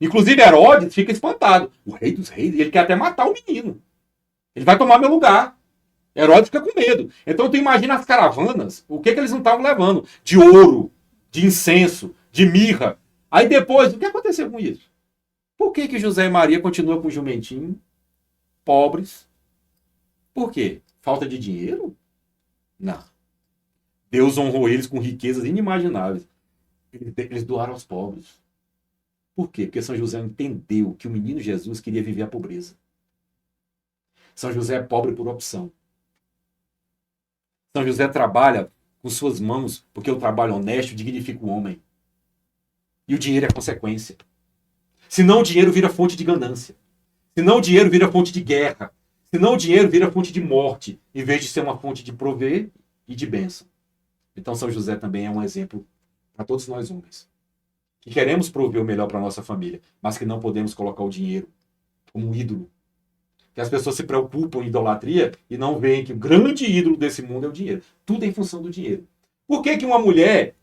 [SPEAKER 4] Inclusive Herodes fica espantado. O rei dos reis, ele quer até matar o menino. Ele vai tomar meu lugar. Herodes fica com medo. Então tu imagina as caravanas, o que eles não estavam levando? De ouro, de incenso, de mirra. Aí depois, o que aconteceu com isso? Por que José e Maria continuam com o jumentinho, pobres? Por quê? Falta de dinheiro? Não. Deus honrou eles com riquezas inimagináveis. Eles doaram aos pobres. Por quê? Porque São José entendeu que o menino Jesus queria viver a pobreza. São José é pobre por opção. São José trabalha com suas mãos porque o trabalho honesto dignifica o homem. E o dinheiro é consequência. Senão o dinheiro vira fonte de ganância. Senão o dinheiro vira fonte de guerra. Senão o dinheiro vira fonte de morte, em vez de ser uma fonte de prover e de bênção. Então São José também é um exemplo para todos nós homens. Que queremos prover o melhor para a nossa família, mas que não podemos colocar o dinheiro como um ídolo. Que as pessoas se preocupam em idolatria e não veem que o grande ídolo desse mundo é o dinheiro. Tudo é em função do dinheiro. Por que uma mulher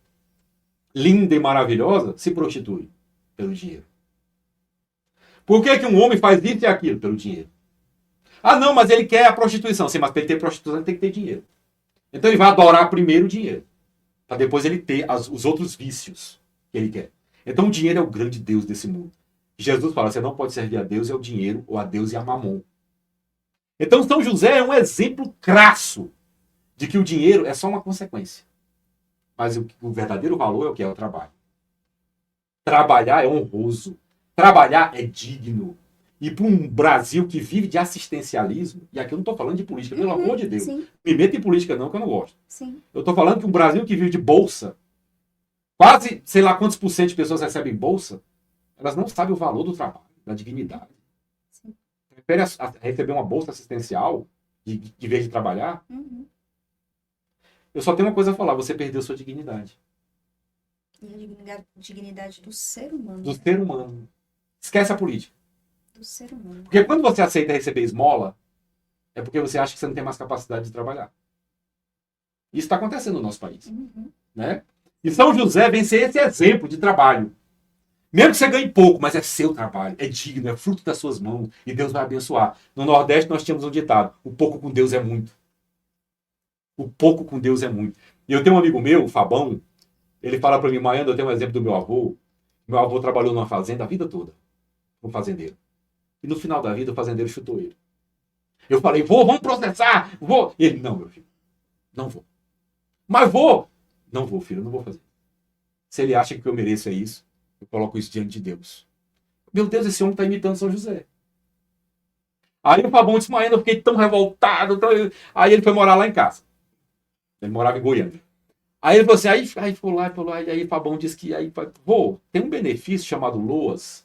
[SPEAKER 4] linda e maravilhosa se prostitui? Pelo dinheiro. Por que um homem faz isso e aquilo? Pelo dinheiro. Ah, não, mas ele quer a prostituição. Sim, mas para ele ter prostituição, ele tem que ter dinheiro. Então ele vai adorar primeiro o dinheiro, para depois ele ter os outros vícios que ele quer. Então o dinheiro é o grande Deus desse mundo. Jesus fala, você não pode servir a Deus e ao dinheiro, ou a Deus e a mamon. Então São José é um exemplo crasso de que o dinheiro é só uma consequência. Mas o verdadeiro valor é o que? É o trabalho. Trabalhar é honroso. Trabalhar é digno. E para um Brasil que vive de assistencialismo, e aqui eu não estou falando de política, pelo amor de Deus.
[SPEAKER 3] Sim.
[SPEAKER 4] Me meta em política não, que eu não gosto.
[SPEAKER 3] Sim.
[SPEAKER 4] Eu estou falando que um Brasil que vive de bolsa, quase, sei lá quantos por cento de pessoas recebem bolsa, elas não sabem o valor do trabalho, da dignidade.
[SPEAKER 3] Sim.
[SPEAKER 4] Prefere receber uma bolsa assistencial de vez de trabalhar?
[SPEAKER 3] Uhum.
[SPEAKER 4] Eu só tenho uma coisa a falar, você perdeu sua dignidade.
[SPEAKER 3] E a dignidade do ser humano.
[SPEAKER 4] Do ser humano. Esquece a política.
[SPEAKER 3] Do ser humano.
[SPEAKER 4] Porque quando você aceita receber esmola, é porque você acha que você não tem mais capacidade de trabalhar. Isso está acontecendo no nosso país.
[SPEAKER 3] Uhum.
[SPEAKER 4] Né? E São José vem ser esse exemplo de trabalho. Mesmo que você ganhe pouco, mas é seu trabalho, é digno, é fruto das suas mãos, e Deus vai abençoar. No Nordeste nós tínhamos um ditado, o pouco com Deus é muito. O pouco com Deus é muito. E eu tenho um amigo meu, o Fabão, ele fala para mim, Maiana, eu tenho um exemplo do meu avô. Meu avô trabalhou numa fazenda a vida toda, um fazendeiro. E no final da vida o fazendeiro chutou ele. Eu falei, vamos processar, vou. Ele, não, meu filho, não vou. Mas vou. Não vou, filho, eu não vou fazer. Se ele acha que eu mereço é isso, eu coloco isso diante de Deus. Meu Deus, esse homem está imitando São José. Aí o Fabão disse, Maiana, eu fiquei tão revoltado. Aí ele foi morar lá em casa. Ele morava em Goiânia. Aí ele falou assim, aí foi lá, aí o Fabão disse que, vô, tem um benefício chamado LOAS.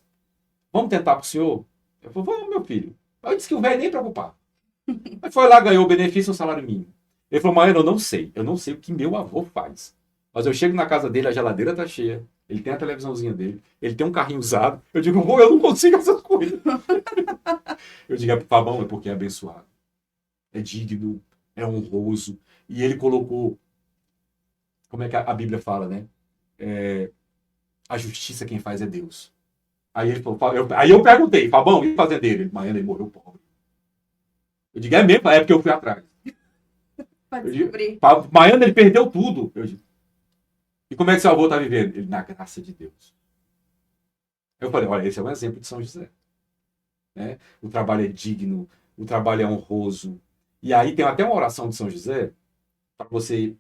[SPEAKER 4] Vamos tentar pro senhor? Eu falei, vamos, meu filho. Aí eu disse que o velho nem preocupado. Aí foi lá, ganhou o benefício, um salário mínimo. Ele falou, Maiana, eu não sei o que meu avô faz. Mas eu chego na casa dele, a geladeira tá cheia, ele tem a televisãozinha dele, ele tem um carrinho usado. Eu digo, vô, eu não consigo essas coisas. Eu digo, Fabão, é porque é abençoado. É digno, é honroso. E ele colocou, como é que a Bíblia fala, né? A justiça quem faz é Deus. Aí ele falou, aí eu perguntei, Fabão, e o fazendeiro? Maiana, ele morreu pobre. Eu digo, é mesmo? É porque eu fui atrás.
[SPEAKER 3] Pode descobrir.
[SPEAKER 4] Maiana, ele perdeu tudo. Eu digo, e como é que seu avô está vivendo? Ele, na graça de Deus. Eu falei, olha, esse é um exemplo de São José. Né? O trabalho é digno, o trabalho é honroso. E aí tem até uma oração de São José, para você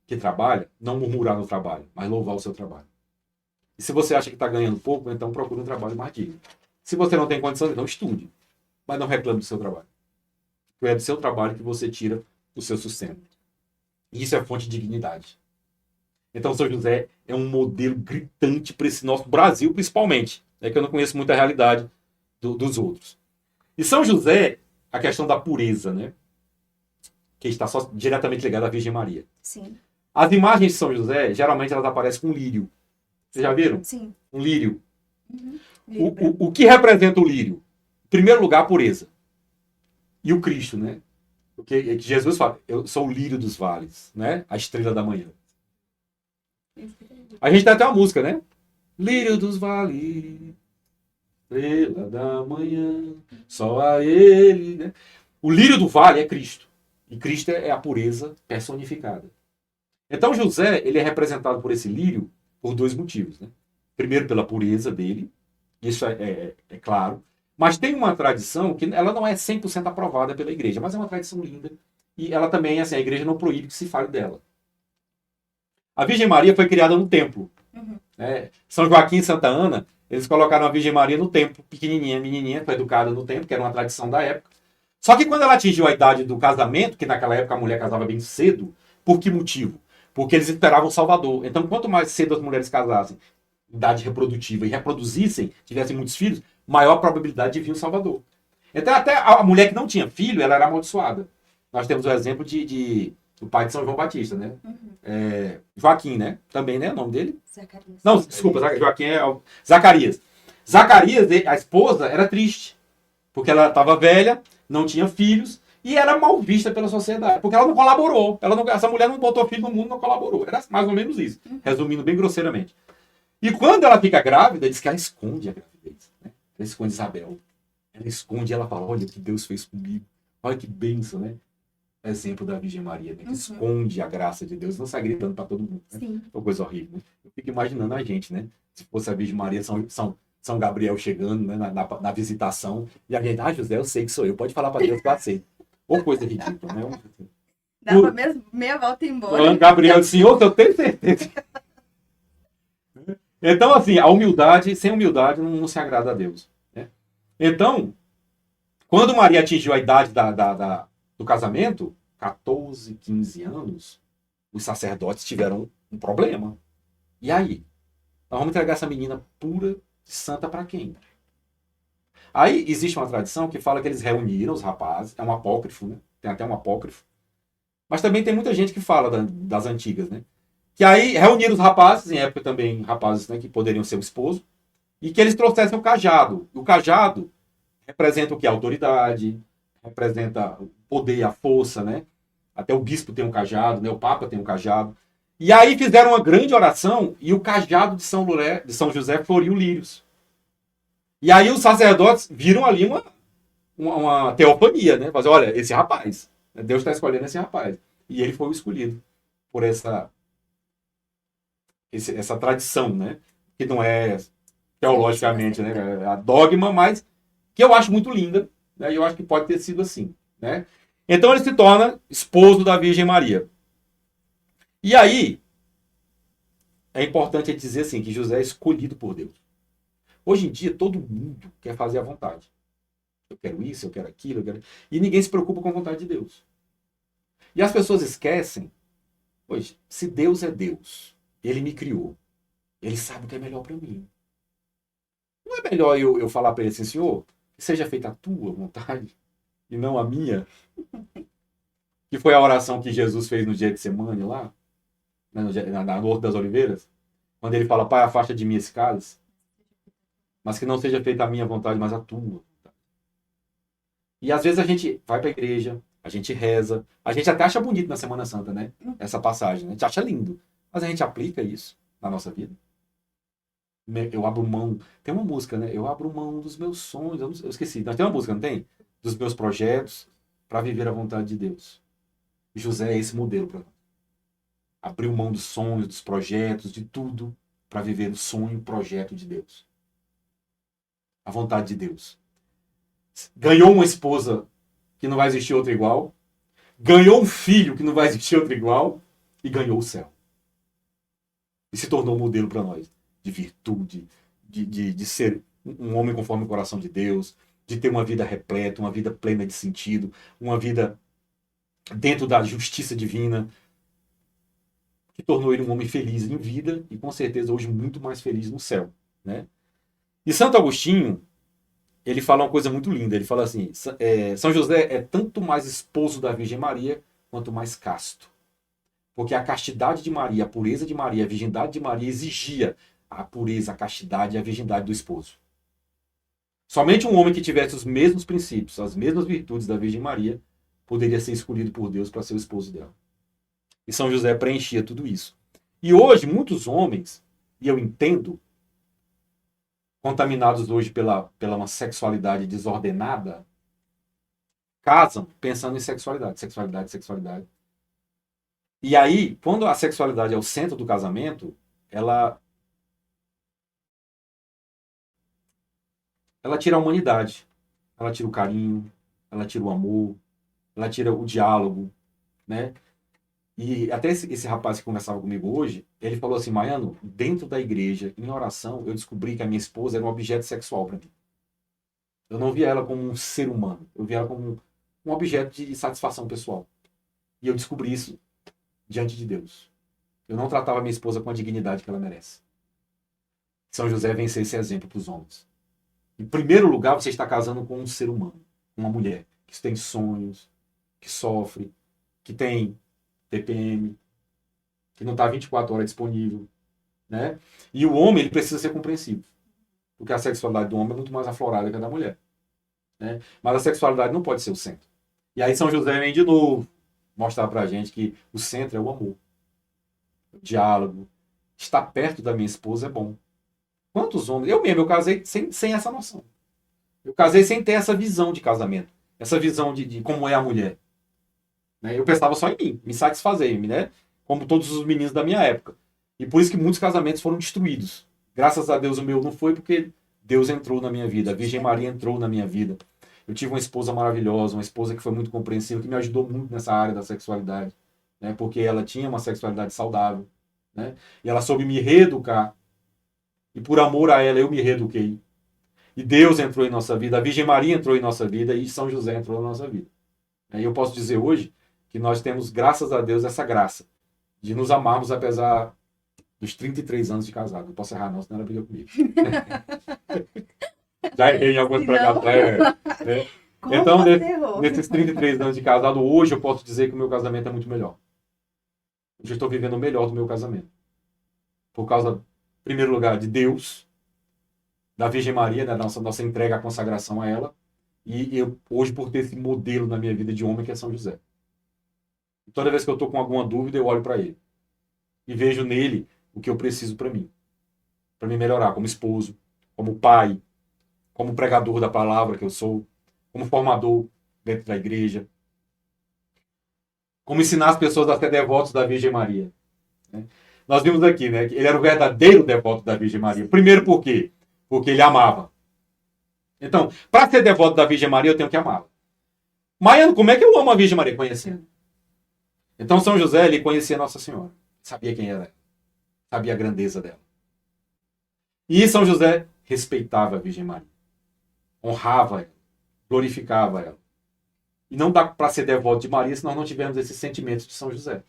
[SPEAKER 4] que trabalha, não murmurar no trabalho, mas louvar o seu trabalho. E se você acha que está ganhando pouco, então procure um trabalho mais digno. Se você não tem condição, então estude. Mas não reclame do seu trabalho. Porque é do seu trabalho que você tira o seu sustento. E isso é fonte de dignidade. Então São José é um modelo gritante para esse nosso Brasil, principalmente. É que eu não conheço muito a realidade dos outros. E São José, a questão da pureza, né? Que está só diretamente ligada à Virgem Maria.
[SPEAKER 3] Sim.
[SPEAKER 4] As imagens de São José, geralmente elas aparecem com um lírio. Vocês já viram?
[SPEAKER 3] Sim.
[SPEAKER 4] Um lírio.
[SPEAKER 3] Uhum.
[SPEAKER 4] O que representa o lírio? Em primeiro lugar, a pureza. E o Cristo, né? Porque Jesus fala, eu sou o lírio dos vales, né? A estrela da manhã. A gente tem até uma música, né? Lírio dos vales, estrela da manhã, só a ele, né? O lírio do vale é Cristo. E Cristo é a pureza personificada. Então José, ele é representado por esse lírio por dois motivos, né? Primeiro, pela pureza dele, Isso é claro. Mas tem uma tradição que ela não é 100% aprovada pela igreja, mas é uma tradição linda. E ela também, assim, a igreja não proíbe que se fale dela. A Virgem Maria foi criada no templo. Né? São Joaquim e Santa Ana, eles colocaram a Virgem Maria no templo, pequenininha, menininha, foi educada no templo, que era uma tradição da época. Só que quando ela atingiu a idade do casamento, que naquela época a mulher casava bem cedo, por que motivo? Porque eles esperavam o Salvador. Então, quanto mais cedo as mulheres casassem, idade reprodutiva, e reproduzissem, tivessem muitos filhos, maior probabilidade de vir o Salvador. Então, até a mulher que não tinha filho, ela era amaldiçoada. Nós temos o exemplo do pai de São João Batista, né? Joaquim, né? Também, né? O nome dele?
[SPEAKER 3] Zacarias.
[SPEAKER 4] Não, desculpa, Joaquim é Zacarias. Zacarias, a esposa, era triste. Porque ela estava velha, não tinha filhos, e era mal vista pela sociedade. Porque ela não colaborou. Essa mulher não botou filho no mundo, não colaborou. Era mais ou menos isso. Resumindo bem grosseiramente. E quando ela fica grávida, diz que ela esconde a gravidez. Né? Ela esconde Isabel. Ela esconde e ela fala, olha o que Deus fez comigo. Olha que bênção, né? Exemplo da Virgem Maria, né? Que esconde a graça de Deus, não sai gritando para todo mundo. Né?
[SPEAKER 3] Sim.
[SPEAKER 4] É uma coisa horrível. Né? Eu fico imaginando a gente, né? Se fosse a Virgem Maria, São Gabriel chegando, né? na visitação, e a gente, José, eu sei que sou eu, pode falar para Deus que eu aceito. Ou coisa ridícula, né?
[SPEAKER 3] Dá pra mesmo meia volta e ir embora.
[SPEAKER 4] Gabriel disse, eu tenho certeza. Então, assim, a humildade, sem humildade, não se agrada a Deus. Né? Então, quando Maria atingiu a idade do casamento, 14, 15 anos, os sacerdotes tiveram um problema. E aí? Nós vamos entregar essa menina pura e santa para quem? Aí existe uma tradição que fala que eles reuniram os rapazes, é um apócrifo, né? Tem até um apócrifo. Mas também tem muita gente que fala das antigas, né? Que aí reuniram os rapazes, em época também rapazes, né, que poderiam ser o esposo, e que eles trouxessem o cajado. O cajado representa o que? A autoridade, representa o poder, a força, né? Até o bispo tem um cajado, né? O papa tem um cajado. E aí fizeram uma grande oração e o cajado de São José floriu lírios. E aí os sacerdotes viram ali uma teofania, né? Fazer, olha, esse rapaz, Deus está escolhendo esse rapaz. E ele foi o escolhido por essa tradição, né? Que não é teologicamente, né? A dogma, mas que eu acho muito linda, né? E eu acho que pode ter sido assim, né? Então ele se torna esposo da Virgem Maria. E aí é importante dizer assim que José é escolhido por Deus. Hoje em dia todo mundo quer fazer a vontade. Eu quero isso, eu quero aquilo, e ninguém se preocupa com a vontade de Deus. E as pessoas esquecem, pois, se Deus é Deus, Ele me criou, Ele sabe o que é melhor para mim. Não é melhor eu falar para Ele assim, Senhor, que seja feita a tua vontade e não a minha? Que foi a oração que Jesus fez no dia de semana lá, né, no Horto das Oliveiras, quando Ele fala, Pai, afasta de mim esse cálice, mas que não seja feita a minha vontade, mas a tua. E às vezes a gente vai para a igreja, a gente reza, a gente até acha bonito na Semana Santa, né? Essa passagem, né? A gente acha lindo. Mas a gente aplica isso na nossa vida. Eu abro mão. Tem uma música, né? Eu abro mão dos meus sonhos. Eu esqueci. Mas tem uma música, não tem? Dos meus projetos para viver a vontade de Deus. E José é esse modelo para nós. Abriu mão dos sonhos, dos projetos, de tudo para viver o sonho e o projeto de Deus. A vontade de Deus. Ganhou uma esposa que não vai existir outra igual. Ganhou um filho que não vai existir outro igual. E ganhou o céu. E se tornou um modelo para nós. De virtude, de ser um homem conforme o coração de Deus. De ter uma vida repleta, uma vida plena de sentido. Uma vida dentro da justiça divina. Que tornou ele um homem feliz em vida. E com certeza hoje muito mais feliz no céu. Né? E Santo Agostinho, ele fala uma coisa muito linda. Ele fala assim, São José é tanto mais esposo da Virgem Maria, quanto mais casto. Porque a castidade de Maria, a pureza de Maria, a virgindade de Maria exigia a pureza, a castidade e a virgindade do esposo. Somente um homem que tivesse os mesmos princípios, as mesmas virtudes da Virgem Maria, poderia ser escolhido por Deus para ser o esposo dela. E São José preenchia tudo isso. E hoje, muitos homens, e eu entendo, contaminados hoje pela uma sexualidade desordenada, casam pensando em sexualidade. E aí, quando a sexualidade é o centro do casamento, ela ela tira a humanidade, ela tira o carinho, ela tira o amor, ela tira o diálogo, né? E até esse rapaz que conversava comigo hoje, ele falou assim, Maiano, dentro da igreja, em oração, eu descobri que a minha esposa era um objeto sexual para mim. Eu não via ela como um ser humano, eu via ela como um objeto de satisfação pessoal. E eu descobri isso diante de Deus. Eu não tratava minha esposa com a dignidade que ela merece. São José vem ser esse exemplo para os homens. Em primeiro lugar, você está casando com um ser humano, uma mulher que tem sonhos, que sofre, que tem TPM, que não está 24 horas disponível, né? E o homem, ele precisa ser compreensivo, porque a sexualidade do homem é muito mais aflorada que a da mulher, né? Mas a sexualidade não pode ser o centro. E aí São José vem de novo mostrar pra gente que o centro é o amor, o diálogo. Estar perto da minha esposa é bom. Quantos homens... Eu mesmo, eu casei sem essa noção. Eu casei sem ter essa visão de casamento, essa visão de como é a mulher. Eu pensava só em mim, me satisfazer, né? Como todos os meninos da minha época. E por isso que muitos casamentos foram destruídos. Graças a Deus o meu não foi, porque Deus entrou na minha vida, a Virgem Maria entrou na minha vida. Eu tive uma esposa maravilhosa, uma esposa que foi muito compreensiva, que me ajudou muito nessa área da sexualidade, né? Porque ela tinha uma sexualidade saudável, né? E ela soube me reeducar. E por amor a ela eu me reeduquei. E Deus entrou em nossa vida, a Virgem Maria entrou em nossa vida e São José entrou na nossa vida. E eu posso dizer hoje que nós temos, graças a Deus, essa graça de nos amarmos apesar dos 33 anos de casado. Não posso errar não, senão ela briga comigo. Já errei em algumas pregações. Então, nesses 33 anos de casado, hoje eu posso dizer que o meu casamento é muito melhor. Hoje eu estou vivendo o melhor do meu casamento. Por causa, em primeiro lugar, de Deus, da Virgem Maria, né, nossa entrega, a consagração a ela. E eu, hoje, por ter esse modelo na minha vida de homem, que é São José. Toda vez que eu estou com alguma dúvida, eu olho para ele. E vejo nele o que eu preciso para mim. Para me melhorar como esposo, como pai, como pregador da palavra que eu sou, como formador dentro da igreja. Como ensinar as pessoas a ser devotos da Virgem Maria. Nós vimos aqui, né, que ele era o verdadeiro devoto da Virgem Maria. Primeiro por quê? Porque ele amava. Então, para ser devoto da Virgem Maria, eu tenho que amá-la. Maiano, como é que eu amo a Virgem Maria? Conhecendo. Então, São José, ele conhecia Nossa Senhora. Sabia quem era ela. Sabia a grandeza dela. E São José respeitava a Virgem Maria. Honrava ela. Glorificava ela. E não dá para ser devoto de Maria se nós não tivermos esses sentimentos de São José.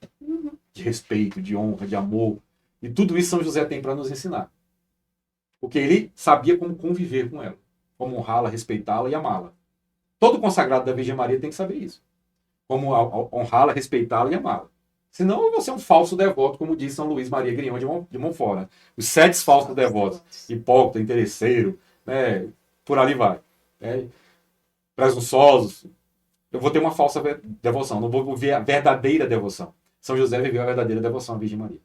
[SPEAKER 4] De respeito, de honra, de amor. E tudo isso São José tem para nos ensinar. Porque ele sabia como conviver com ela. Como honrá-la, respeitá-la e amá-la. Todo consagrado da Virgem Maria tem que saber isso. Como honrá-la, respeitá-la e amá-la. Senão você é um falso devoto, como diz São Luís Maria Grião de Montfort. Os 7 falsos devotos. Hipócrita, interesseiro, né? Por ali vai. Presunçosos. Eu vou ter uma falsa devoção. Não vou ver a verdadeira devoção. São José viveu a verdadeira devoção à Virgem Maria.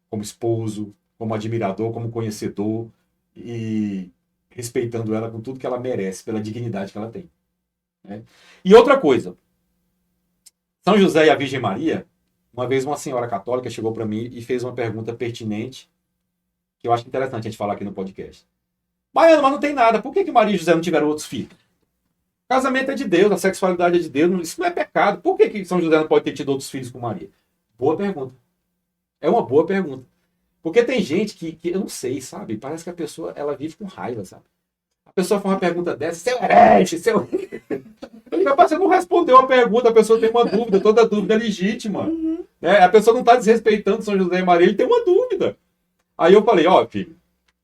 [SPEAKER 4] Como esposo, como admirador, como conhecedor. E respeitando ela com tudo que ela merece, pela dignidade que ela tem. E outra coisa, São José e a Virgem Maria, uma vez uma senhora católica chegou para mim e fez uma pergunta pertinente, que eu acho interessante a gente falar aqui no podcast. Mas não tem nada, por que Maria e José não tiveram outros filhos? O casamento é de Deus, a sexualidade é de Deus, isso não é pecado, por que São José não pode ter tido outros filhos com Maria? Boa pergunta. É uma boa pergunta. Porque tem gente que eu não sei, sabe? Parece que a pessoa, ela vive com raiva, sabe? A pessoa faz uma pergunta dessa, seu herege, seu... Você não respondeu a pergunta, a pessoa tem uma dúvida, toda dúvida é legítima. A pessoa não está desrespeitando São José e Maria, ele tem uma dúvida. Aí eu falei, filho,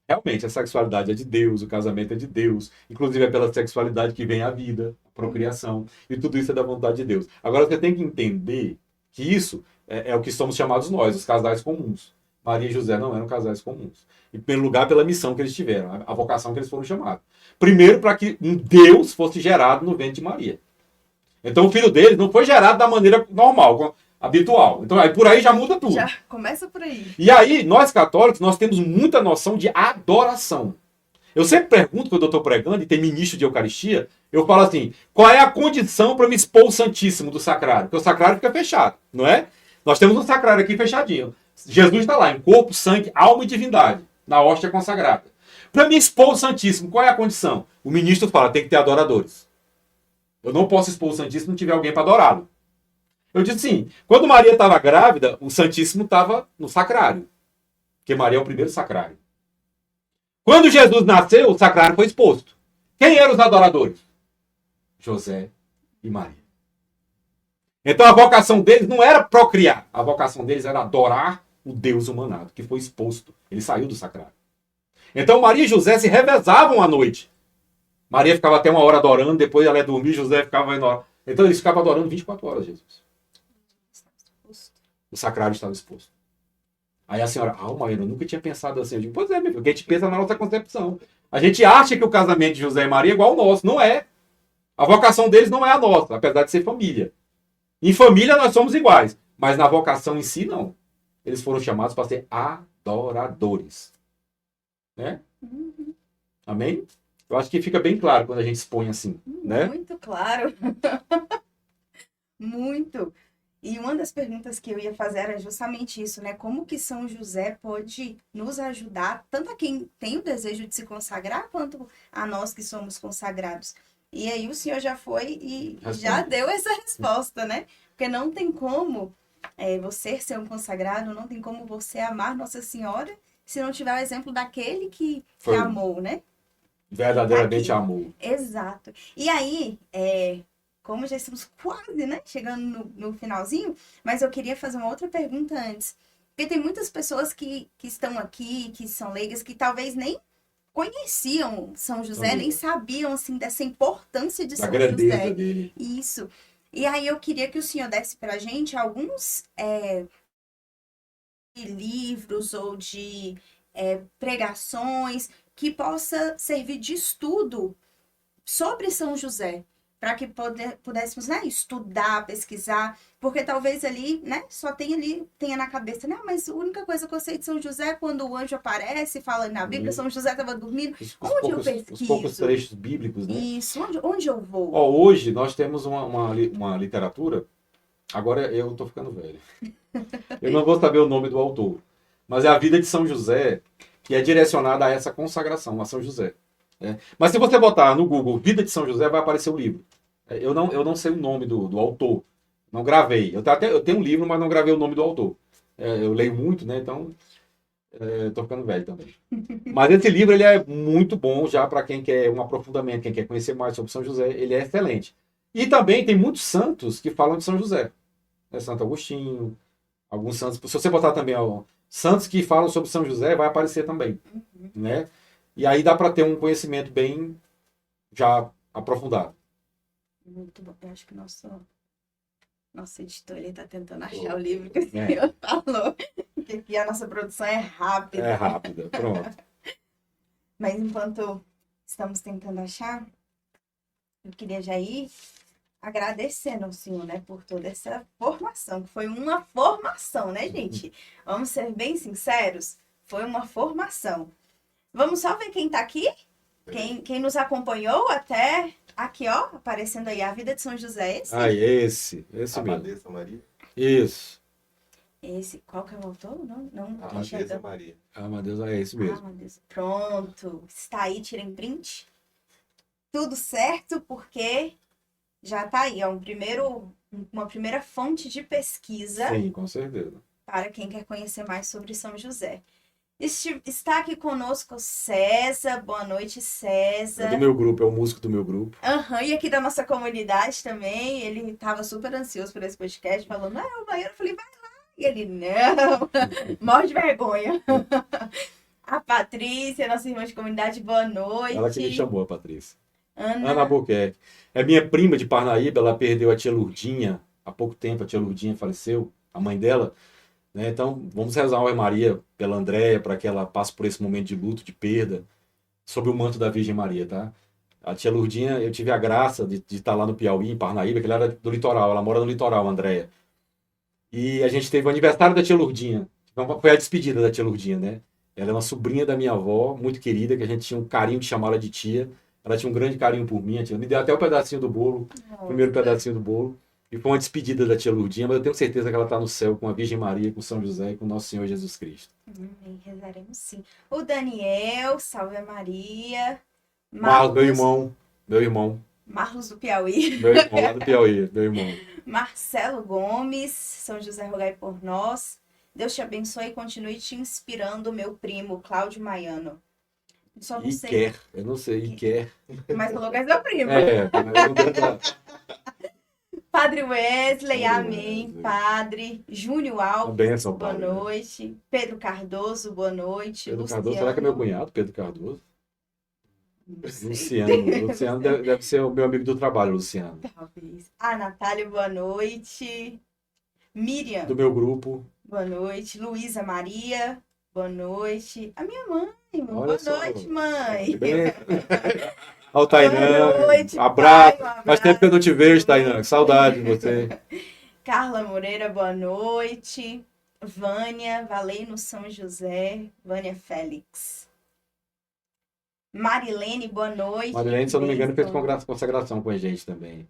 [SPEAKER 4] realmente a sexualidade é de Deus, o casamento é de Deus, inclusive é pela sexualidade que vem a vida, a procriação, e tudo isso é da vontade de Deus. Agora você tem que entender que isso é o que somos chamados nós, os casais comuns. Maria e José não eram casais comuns. Em primeiro lugar, pela missão que eles tiveram, a vocação que eles foram chamados. Primeiro, para que um Deus fosse gerado no ventre de Maria. Então, o filho deles não foi gerado da maneira normal, habitual. Então, aí, por aí já muda tudo.
[SPEAKER 3] Já começa por aí.
[SPEAKER 4] E aí, nós católicos, nós temos muita noção de adoração. Eu sempre pergunto, quando eu estou pregando, e tem ministro de Eucaristia, eu falo assim, qual é a condição para me expor o Santíssimo do Sacrário? Porque o Sacrário fica fechado, não é? Nós temos um Sacrário aqui fechadinho. Jesus está lá, em corpo, sangue, alma e divindade, na hóstia consagrada. Para me expor o Santíssimo, qual é a condição? O ministro fala, tem que ter adoradores. Eu não posso expor o Santíssimo se não tiver alguém para adorá-lo. Eu disse assim, quando Maria estava grávida, o Santíssimo estava no sacrário. Porque Maria é o primeiro sacrário. Quando Jesus nasceu, o sacrário foi exposto. Quem eram os adoradores? José e Maria. Então a vocação deles não era procriar. A vocação deles era adorar o Deus humanado, que foi exposto. Ele saiu do sacrário. Então Maria e José se revezavam à noite. Maria ficava até 1 hora adorando, depois ela ia dormir, José ficava indo. Então eles ficavam adorando 24 horas Jesus. O sacrário estava exposto. Aí a senhora, Maria, eu nunca tinha pensado assim. Eu digo, pois é, meu filho, porque a gente pensa na nossa concepção. A gente acha que o casamento de José e Maria é igual ao nosso. Não é. A vocação deles não é a nossa, apesar de ser família. Em família nós somos iguais, mas na vocação em si, não. Eles foram chamados para ser adoradores. Né? Amém? Eu acho que fica bem claro quando a gente expõe assim. Né?
[SPEAKER 3] Muito claro. Muito. E uma das perguntas que eu ia fazer era justamente isso, né? Como que São José pode nos ajudar, tanto a quem tem o desejo de se consagrar, quanto a nós que somos consagrados. E aí o senhor já foi e já deu essa resposta, né? Porque não tem como você ser um consagrado, não tem como você amar Nossa Senhora se não tiver o exemplo daquele que amou, né?
[SPEAKER 4] Verdadeiramente amou.
[SPEAKER 3] Exato. E aí, como já estamos quase, né, chegando no finalzinho, mas eu queria fazer uma outra pergunta antes. Porque tem muitas pessoas que estão aqui, que são leigas, que talvez nem conheciam São José, nem sabiam, assim, dessa importância de São José.
[SPEAKER 4] A grandeza dele.
[SPEAKER 3] Isso. E aí eu queria que o senhor desse pra gente alguns livros ou de pregações que possa servir de estudo sobre São José, para que pudéssemos, né, estudar, pesquisar, porque talvez ali, né, só tenha na cabeça, né, mas a única coisa que eu sei de São José é quando o anjo aparece, fala na Bíblia, São José estava dormindo. Onde eu pesquiso?
[SPEAKER 4] Os poucos trechos bíblicos, né?
[SPEAKER 3] Isso, onde eu vou?
[SPEAKER 4] Hoje nós temos uma literatura, agora eu estou ficando velho, eu não vou saber o nome do autor, mas é a vida de São José, que é direcionada a essa consagração, a São José. Mas se você botar no Google Vida de São José, vai aparecer o livro. Eu não sei o nome do autor, não gravei. Eu tenho um livro, mas não gravei o nome do autor. Eu leio muito, né? Então, estou ficando velho também. Mas esse livro ele é muito bom já para quem quer um aprofundamento, quem quer conhecer mais sobre São José. Ele é excelente. E também tem muitos santos que falam de São José. Santo Agostinho, alguns santos. Se você botar também santos que falam sobre São José, vai aparecer também. Né? E aí dá para ter um conhecimento bem já aprofundado.
[SPEAKER 3] Muito bom. Eu acho que nosso editor está tentando achar o livro que o senhor falou. Porque aqui a nossa produção é rápida.
[SPEAKER 4] É rápida, pronto.
[SPEAKER 3] Mas enquanto estamos tentando achar, eu queria já ir agradecendo ao senhor, né, por toda essa formação. Que foi uma formação, né, gente? Vamos ser bem sinceros. Foi uma formação. Vamos só ver quem tá aqui? Quem nos acompanhou até aqui, ó, aparecendo aí a vida de São José.
[SPEAKER 4] Esse mesmo.
[SPEAKER 2] Abadesa Maria.
[SPEAKER 4] Isso.
[SPEAKER 3] Esse, qual que é o autor? Não.
[SPEAKER 2] Abadesa Maria.
[SPEAKER 4] Amadeus é esse mesmo.
[SPEAKER 3] Amadeus. Pronto. Está aí, tirem print. Tudo certo, porque já tá aí, ó, uma primeira fonte de pesquisa.
[SPEAKER 4] Sim, com certeza.
[SPEAKER 3] Para quem quer conhecer mais sobre São José. Está aqui conosco César. Boa noite, César.
[SPEAKER 4] É do meu grupo, é o músico do meu grupo.
[SPEAKER 3] E aqui da nossa comunidade também. Ele estava super ansioso por esse podcast, falando, o banheiro. Eu falei, vai lá. E ele, não, morre de vergonha. A Patrícia, nossa irmã de comunidade, boa noite.
[SPEAKER 4] Ela que me chamou, a Patrícia.
[SPEAKER 3] Ana
[SPEAKER 4] Albuquerque. É minha prima de Parnaíba, ela perdeu a tia Lourdinha há pouco tempo, a tia Lourdinha faleceu, a mãe dela. Né? Então, vamos rezar uma Ave Maria pela Andréia, para que ela passe por esse momento de luto, de perda, sob o manto da Virgem Maria, tá? A tia Lourdinha, eu tive a graça de estar lá no Piauí, em Parnaíba, que ela era do litoral, ela mora no litoral, a Andréia. E a gente teve o aniversário da tia Lourdinha. Então, foi a despedida da tia Lourdinha, né? Ela é uma sobrinha da minha avó, muito querida, que a gente tinha um carinho de chamá-la de tia. Ela tinha um grande carinho por mim, a tia me deu até o pedacinho do bolo, o primeiro pedacinho do bolo. E foi uma despedida da tia Lourdinha, mas eu tenho certeza que ela está no céu com a Virgem Maria, com São José e com Nosso Senhor Jesus Cristo.
[SPEAKER 3] Amém, rezaremos sim. O Daniel, salve Maria.
[SPEAKER 4] Marlos, meu irmão
[SPEAKER 3] Marlos do Piauí.
[SPEAKER 4] lá do Piauí, meu irmão.
[SPEAKER 3] Marcelo Gomes, São José, rogai por nós. Deus te abençoe e continue te inspirando, meu primo, Cláudio Maiano. Só não sei.
[SPEAKER 4] Eu não sei, Iker.
[SPEAKER 3] Mas falou que é seu primo. Padre Wesley, amém. Padre Júnior Alves,
[SPEAKER 4] Benção,
[SPEAKER 3] boa
[SPEAKER 4] padre.
[SPEAKER 3] noite. Pedro Cardoso, boa noite.
[SPEAKER 4] Pedro
[SPEAKER 3] Luciano,
[SPEAKER 4] Cardoso, será que é meu cunhado, Pedro Cardoso?
[SPEAKER 3] não sei.
[SPEAKER 4] Luciano deve ser o meu amigo do trabalho, Luciano.
[SPEAKER 3] Talvez. A Natália, boa noite. Miriam,
[SPEAKER 4] Do meu grupo.
[SPEAKER 3] boa noite. Luísa Maria, boa noite. A minha mãe,
[SPEAKER 4] Olha
[SPEAKER 3] boa
[SPEAKER 4] só.
[SPEAKER 3] noite, mãe.
[SPEAKER 4] Olha o Tainan.
[SPEAKER 3] Boa noite,
[SPEAKER 4] Abraço.
[SPEAKER 3] pai,
[SPEAKER 4] Faz tempo que eu não te vejo, Tainan. Que saudade de você.
[SPEAKER 3] Carla Moreira, boa noite. Vânia, Valei no São José. Vânia Félix. Marilene, boa noite.
[SPEAKER 4] Marilene, se eu não me engano, fez
[SPEAKER 3] Bênção.
[SPEAKER 4] consagração com a gente também.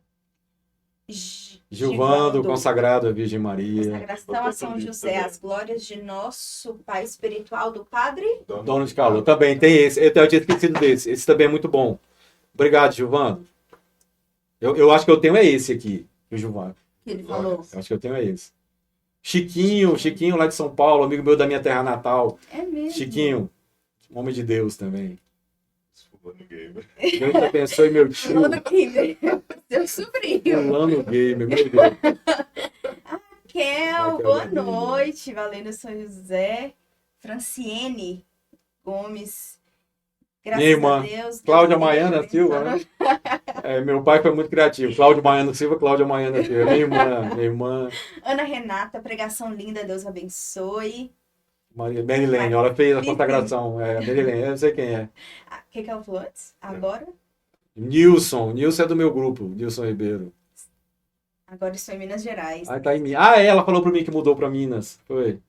[SPEAKER 3] Gilvando,
[SPEAKER 4] Gilvando, consagrado à Virgem Maria.
[SPEAKER 3] consagração a São José, as glórias de nosso Pai espiritual do Padre.
[SPEAKER 4] Dono de calor. Também tem esse. Eu tinha esquecido desse. Esse também é muito bom. Obrigado, Gilvando. Eu acho que eu tenho é esse aqui, o Gilvando.
[SPEAKER 3] Que ele falou.
[SPEAKER 4] Eu acho que eu tenho é esse. Chiquinho lá de São Paulo, amigo meu da minha terra natal.
[SPEAKER 3] É mesmo.
[SPEAKER 4] Chiquinho, homem de Deus também. Deus te abençoe, meu tio.
[SPEAKER 3] Fulano Gamer, seu sobrinho.
[SPEAKER 4] Fulano Gamer, meu Deus.
[SPEAKER 3] Raquel,
[SPEAKER 4] Raquel,
[SPEAKER 3] boa
[SPEAKER 4] minha
[SPEAKER 3] noite. Valendo São José. Franciene Gomes. Graças
[SPEAKER 4] Minha irmã,
[SPEAKER 3] a Deus.
[SPEAKER 4] Cláudia
[SPEAKER 3] Deus
[SPEAKER 4] Maiana
[SPEAKER 3] abençoe.
[SPEAKER 4] Silva, né? Meu pai foi muito criativo. Cláudio Maiano Silva, Cláudia Maiana Silva. Minha irmã.
[SPEAKER 3] Ana Renata, pregação linda, Deus abençoe.
[SPEAKER 4] Merilene, ela fez a consagração. Merilene, eu não sei quem é.
[SPEAKER 3] O que ela falou antes? Agora?
[SPEAKER 4] Nilson é do meu grupo, Nilson Ribeiro.
[SPEAKER 3] Agora estou em Minas Gerais.
[SPEAKER 4] Tá em Minas. Ela falou pra mim que mudou pra Minas. Foi.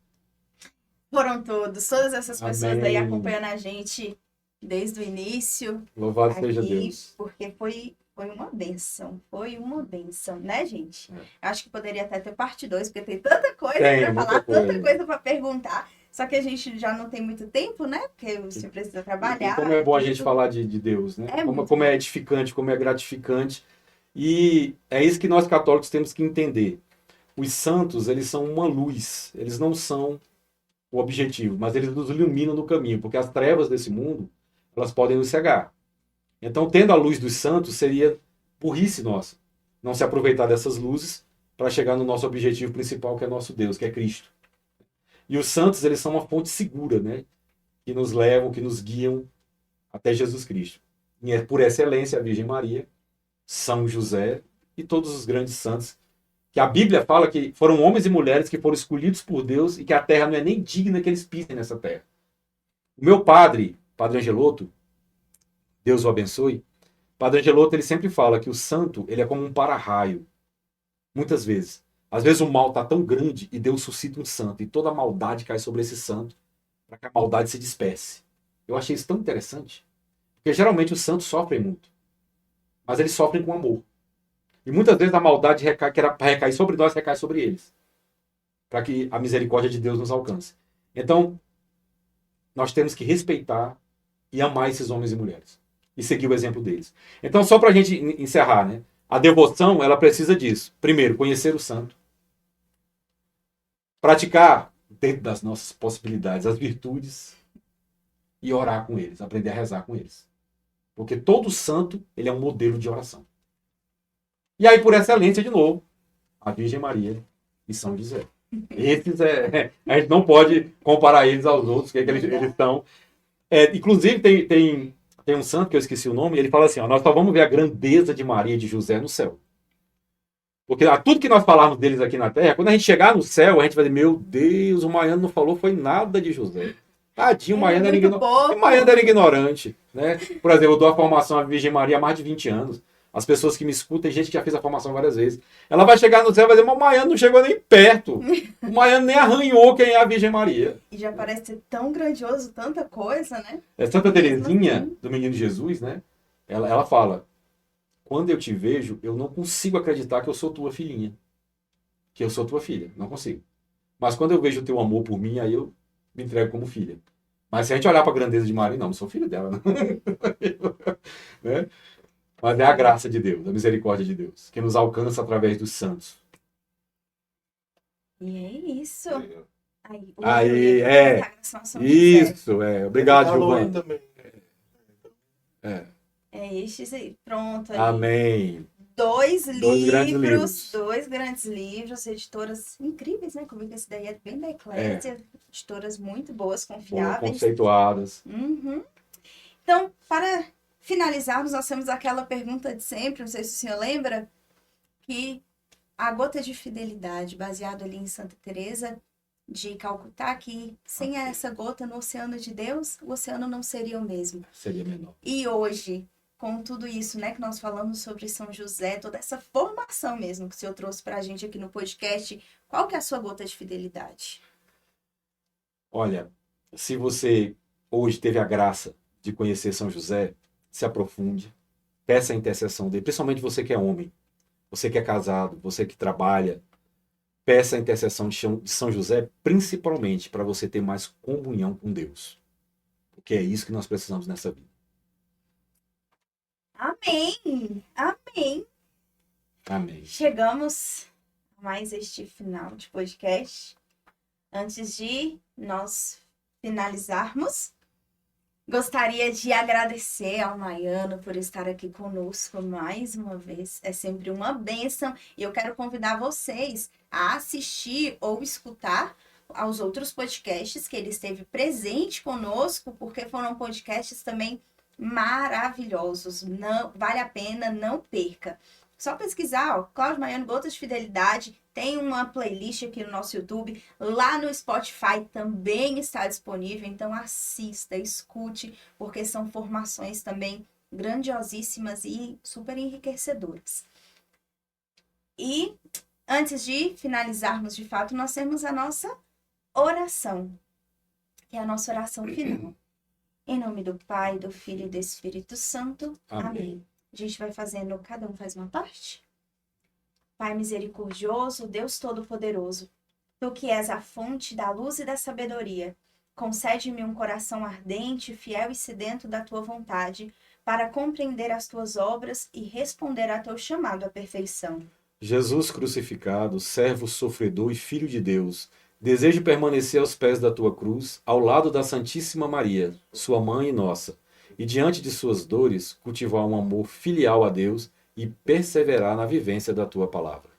[SPEAKER 3] Foram todas essas pessoas
[SPEAKER 4] Amém.
[SPEAKER 3] aí acompanhando a gente desde o início.
[SPEAKER 4] Louvado seja
[SPEAKER 3] Aqui,
[SPEAKER 4] Deus.
[SPEAKER 3] porque foi uma benção, né, gente? Acho que poderia até ter parte 2, porque tem tanta coisa
[SPEAKER 4] Tem,
[SPEAKER 3] para
[SPEAKER 4] muita
[SPEAKER 3] falar,
[SPEAKER 4] coisa.
[SPEAKER 3] tanta coisa para perguntar. Só que a gente já não tem muito tempo, né? Porque você precisa trabalhar.
[SPEAKER 4] E como é bom a gente
[SPEAKER 3] tudo.
[SPEAKER 4] falar de Deus, né?
[SPEAKER 3] É muito
[SPEAKER 4] Como é edificante, como é gratificante. E é isso que nós católicos temos que entender. Os santos, eles são uma luz. Eles não são o objetivo, mas eles nos iluminam no caminho, porque as trevas desse mundo, elas podem nos cegar. Então, tendo a luz dos santos, seria burrice nossa não se aproveitar dessas luzes para chegar no nosso objetivo principal, que é nosso Deus, que é Cristo. E os santos, eles são uma fonte segura, né? Que nos levam, que nos guiam até Jesus Cristo. E é por excelência a Virgem Maria, São José e todos os grandes santos, que a Bíblia fala que foram homens e mulheres que foram escolhidos por Deus e que a terra não é nem digna que eles pisem nessa terra. O meu padre, Padre Angeloto, Deus o abençoe, Padre Angeloto, ele sempre fala que o santo, ele é como um para-raio. Muitas vezes. Às vezes o mal está tão grande e Deus suscita um santo e toda a maldade cai sobre esse santo para que a maldade se disperse. Eu achei isso tão interessante. Porque geralmente os santos sofrem muito. Mas eles sofrem com amor. E muitas vezes a maldade que era para recair sobre nós, recai sobre eles. Para que a misericórdia de Deus nos alcance. Então, nós temos que respeitar e amar esses homens e mulheres. E seguir o exemplo deles. Então, só para a gente encerrar, né? A devoção, ela precisa disso. Primeiro, conhecer o santo. Praticar, dentro das nossas possibilidades, as virtudes. E orar com eles, aprender a rezar com eles. Porque todo santo, ele é um modelo de oração. E aí, por excelência, de novo, a Virgem Maria e São José. Esses a gente não pode comparar eles aos outros, que eles são. Inclusive, tem um santo, que eu esqueci o nome, ele fala assim, nós só vamos ver a grandeza de Maria e de José no céu. Porque tudo que nós falarmos deles aqui na Terra, quando a gente chegar no céu, a gente vai dizer, meu Deus, o Maiano não falou foi nada de José. Tadinho, o Maiano era ignorante. Né? Por exemplo, eu dou a formação à Virgem Maria há mais de 20 anos. As pessoas que me escutam, tem gente que já fez a formação várias vezes. Ela vai chegar no céu e vai dizer, mas o Maiano não chegou nem perto. O Maiano nem arranhou quem é a Virgem Maria.
[SPEAKER 3] E já parece ser tão grandioso, tanta coisa, né?
[SPEAKER 4] Santa Teresinha, do Menino Jesus, né? Ela fala, quando eu te vejo, eu não consigo acreditar que eu sou tua filhinha. que eu sou tua filha. Não consigo. Mas quando eu vejo o teu amor por mim, aí eu me entrego como filha. Mas se a gente olhar para a grandeza de Maria, não sou filho dela. Não. Né? Mas é a graça de Deus, a misericórdia de Deus, que nos alcança através dos santos.
[SPEAKER 3] E é isso. Aí,
[SPEAKER 4] Aí, isso, Obrigado,
[SPEAKER 2] Halloween
[SPEAKER 4] Giovana.
[SPEAKER 2] também.
[SPEAKER 3] É este aí. Pronto. Aí.
[SPEAKER 4] Amém.
[SPEAKER 3] Dois
[SPEAKER 4] grandes livros.
[SPEAKER 3] Dois grandes livros, editoras incríveis, né? Como que essa ideia é bem da Eclésia. Editoras muito boas, confiáveis.
[SPEAKER 4] Conceituadas.
[SPEAKER 3] Uhum. Então, para finalizarmos, nós temos aquela pergunta de sempre, não sei se o senhor lembra, que a gota de fidelidade, baseado ali em Santa Teresa de Calcutá, que sem essa gota no oceano de Deus, o oceano não seria o mesmo.
[SPEAKER 4] Seria menor.
[SPEAKER 3] E hoje, com tudo isso, né, que nós falamos sobre São José, toda essa formação mesmo que o senhor trouxe para a gente aqui no podcast, qual que é a sua gota de fidelidade?
[SPEAKER 4] Olha, se você hoje teve a graça de conhecer São José, se aprofunde, peça a intercessão dele, principalmente você que é homem, você que é casado, você que trabalha, peça a intercessão de São José, principalmente para você ter mais comunhão com Deus. Porque é isso que nós precisamos nessa vida.
[SPEAKER 3] Amém! Amém!
[SPEAKER 4] Amém.
[SPEAKER 3] Chegamos a mais este final de podcast. Antes de nós finalizarmos, gostaria de agradecer ao Maiano por estar aqui conosco mais uma vez. É sempre uma bênção. E eu quero convidar vocês a assistir ou escutar aos outros podcasts que ele esteve presente conosco, porque foram podcasts também maravilhosos. Não, vale a pena, não perca. Só pesquisar, ó, Cláudio Maiano, Gotas de Fidelidade, tem uma playlist aqui no nosso YouTube, lá no Spotify também está disponível, então assista, escute, porque são formações também grandiosíssimas e super enriquecedoras. E antes de finalizarmos de fato, nós temos a nossa oração, que é a nossa oração final. Em nome do Pai, do Filho e do Espírito Santo. Amém. A gente vai fazendo, cada um faz uma parte. Pai misericordioso, Deus Todo-Poderoso, Tu que és a fonte da luz e da sabedoria, concede-me um coração ardente, fiel e sedento da Tua vontade, para compreender as Tuas obras e responder a Teu chamado à perfeição.
[SPEAKER 4] Jesus crucificado, servo sofredor e filho de Deus, desejo permanecer aos pés da Tua cruz, ao lado da Santíssima Maria, Sua mãe e nossa, e diante de suas dores, cultivar um amor filial a Deus e perseverar na vivência da Tua palavra.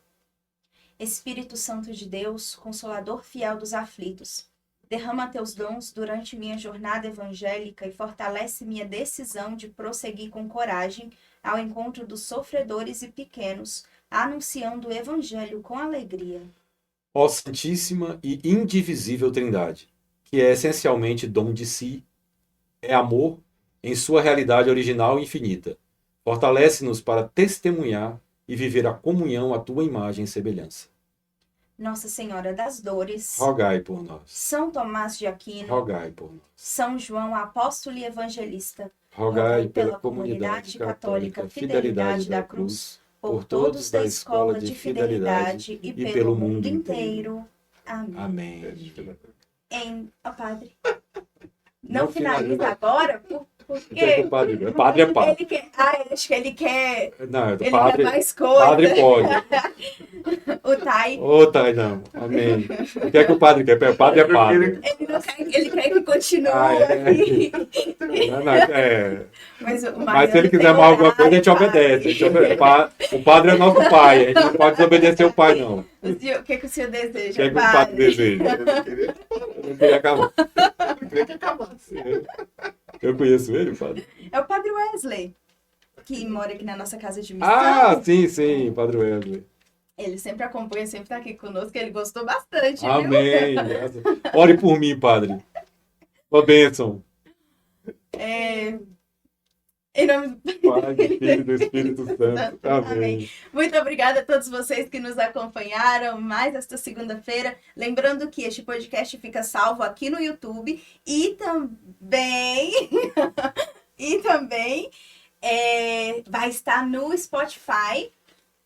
[SPEAKER 3] Espírito Santo de Deus, Consolador fiel dos aflitos, derrama Teus dons durante minha jornada evangélica e fortalece minha decisão de prosseguir com coragem ao encontro dos sofredores e pequenos, anunciando o Evangelho com alegria.
[SPEAKER 4] Ó Santíssima e Indivisível Trindade, que é essencialmente dom de si, é amor em sua realidade original e infinita. Fortalece-nos para testemunhar e viver a comunhão à Tua imagem e semelhança.
[SPEAKER 3] Nossa Senhora das Dores,
[SPEAKER 4] Rogai por nós.
[SPEAKER 3] São Tomás de Aquino,
[SPEAKER 4] Rogai por nós.
[SPEAKER 3] São João Apóstolo e Evangelista,
[SPEAKER 4] Rogai pela comunidade católica Fidelidade da Cruz, por todos da Escola de Fidelidade e pelo mundo inteiro.
[SPEAKER 3] Amém.
[SPEAKER 4] Amém.
[SPEAKER 3] Padre, não finaliza agora, porque
[SPEAKER 4] O padre, padre é padre.
[SPEAKER 3] ele quer, acho que ele quer,
[SPEAKER 4] Não,
[SPEAKER 3] ele
[SPEAKER 4] padre,
[SPEAKER 3] quer mais coisa.
[SPEAKER 4] padre pode.
[SPEAKER 3] O Tai,
[SPEAKER 4] Ô, Thay, não. Amém. O que é que o padre quer? O padre é padre.
[SPEAKER 3] ele não quer, ele quer que continue
[SPEAKER 4] é.
[SPEAKER 3] aqui.
[SPEAKER 4] Não, é.
[SPEAKER 3] Mas
[SPEAKER 4] Mas se ele quiser mais alguma coisa, a gente obedece. O padre é nosso pai. A gente não pode desobedecer o pai, não.
[SPEAKER 3] O que o senhor
[SPEAKER 4] O
[SPEAKER 3] deseja,
[SPEAKER 4] que é que o padre deseja? Eu não queria acabar.
[SPEAKER 2] Eu queria que acabasse.
[SPEAKER 4] Eu conheço ele, padre.
[SPEAKER 3] É o Padre Wesley, que mora aqui na nossa casa de missão.
[SPEAKER 4] Ah, sim, padre Wesley.
[SPEAKER 3] Ele sempre acompanha, sempre tá aqui conosco, ele gostou bastante, viu?
[SPEAKER 4] Amém. Ore por mim, padre. Uma bênção.
[SPEAKER 3] Em nome do
[SPEAKER 4] Pai, do Filho e do Espírito Santo. Amém.
[SPEAKER 3] Muito obrigada a todos vocês que nos acompanharam mais esta segunda-feira. Lembrando que este podcast fica salvo aqui no YouTube e também vai estar no Spotify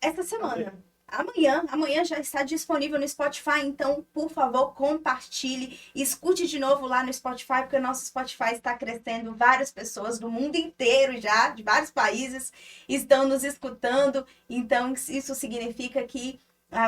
[SPEAKER 3] esta semana. Amanhã já está disponível no Spotify, então, por favor, compartilhe, escute de novo lá no Spotify, porque o nosso Spotify está crescendo, várias pessoas do mundo inteiro já, de vários países, estão nos escutando, então isso significa que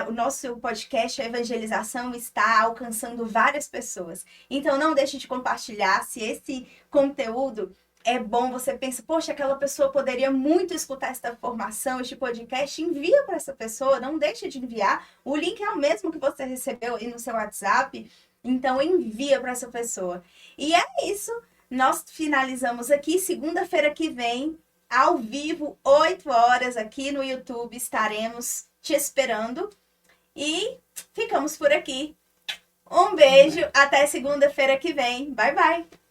[SPEAKER 3] o nosso podcast, a evangelização, está alcançando várias pessoas. Então, não deixe de compartilhar. Se esse conteúdo é bom, você pensa, poxa, aquela pessoa poderia muito escutar esta formação, este podcast, envia para essa pessoa, não deixe de enviar. O link é o mesmo que você recebeu aí no seu WhatsApp, então envia para essa pessoa. E é isso, nós finalizamos aqui, segunda-feira que vem, ao vivo, 8 horas, aqui no YouTube, estaremos te esperando e ficamos por aqui. Um beijo, até segunda-feira que vem. Bye, bye!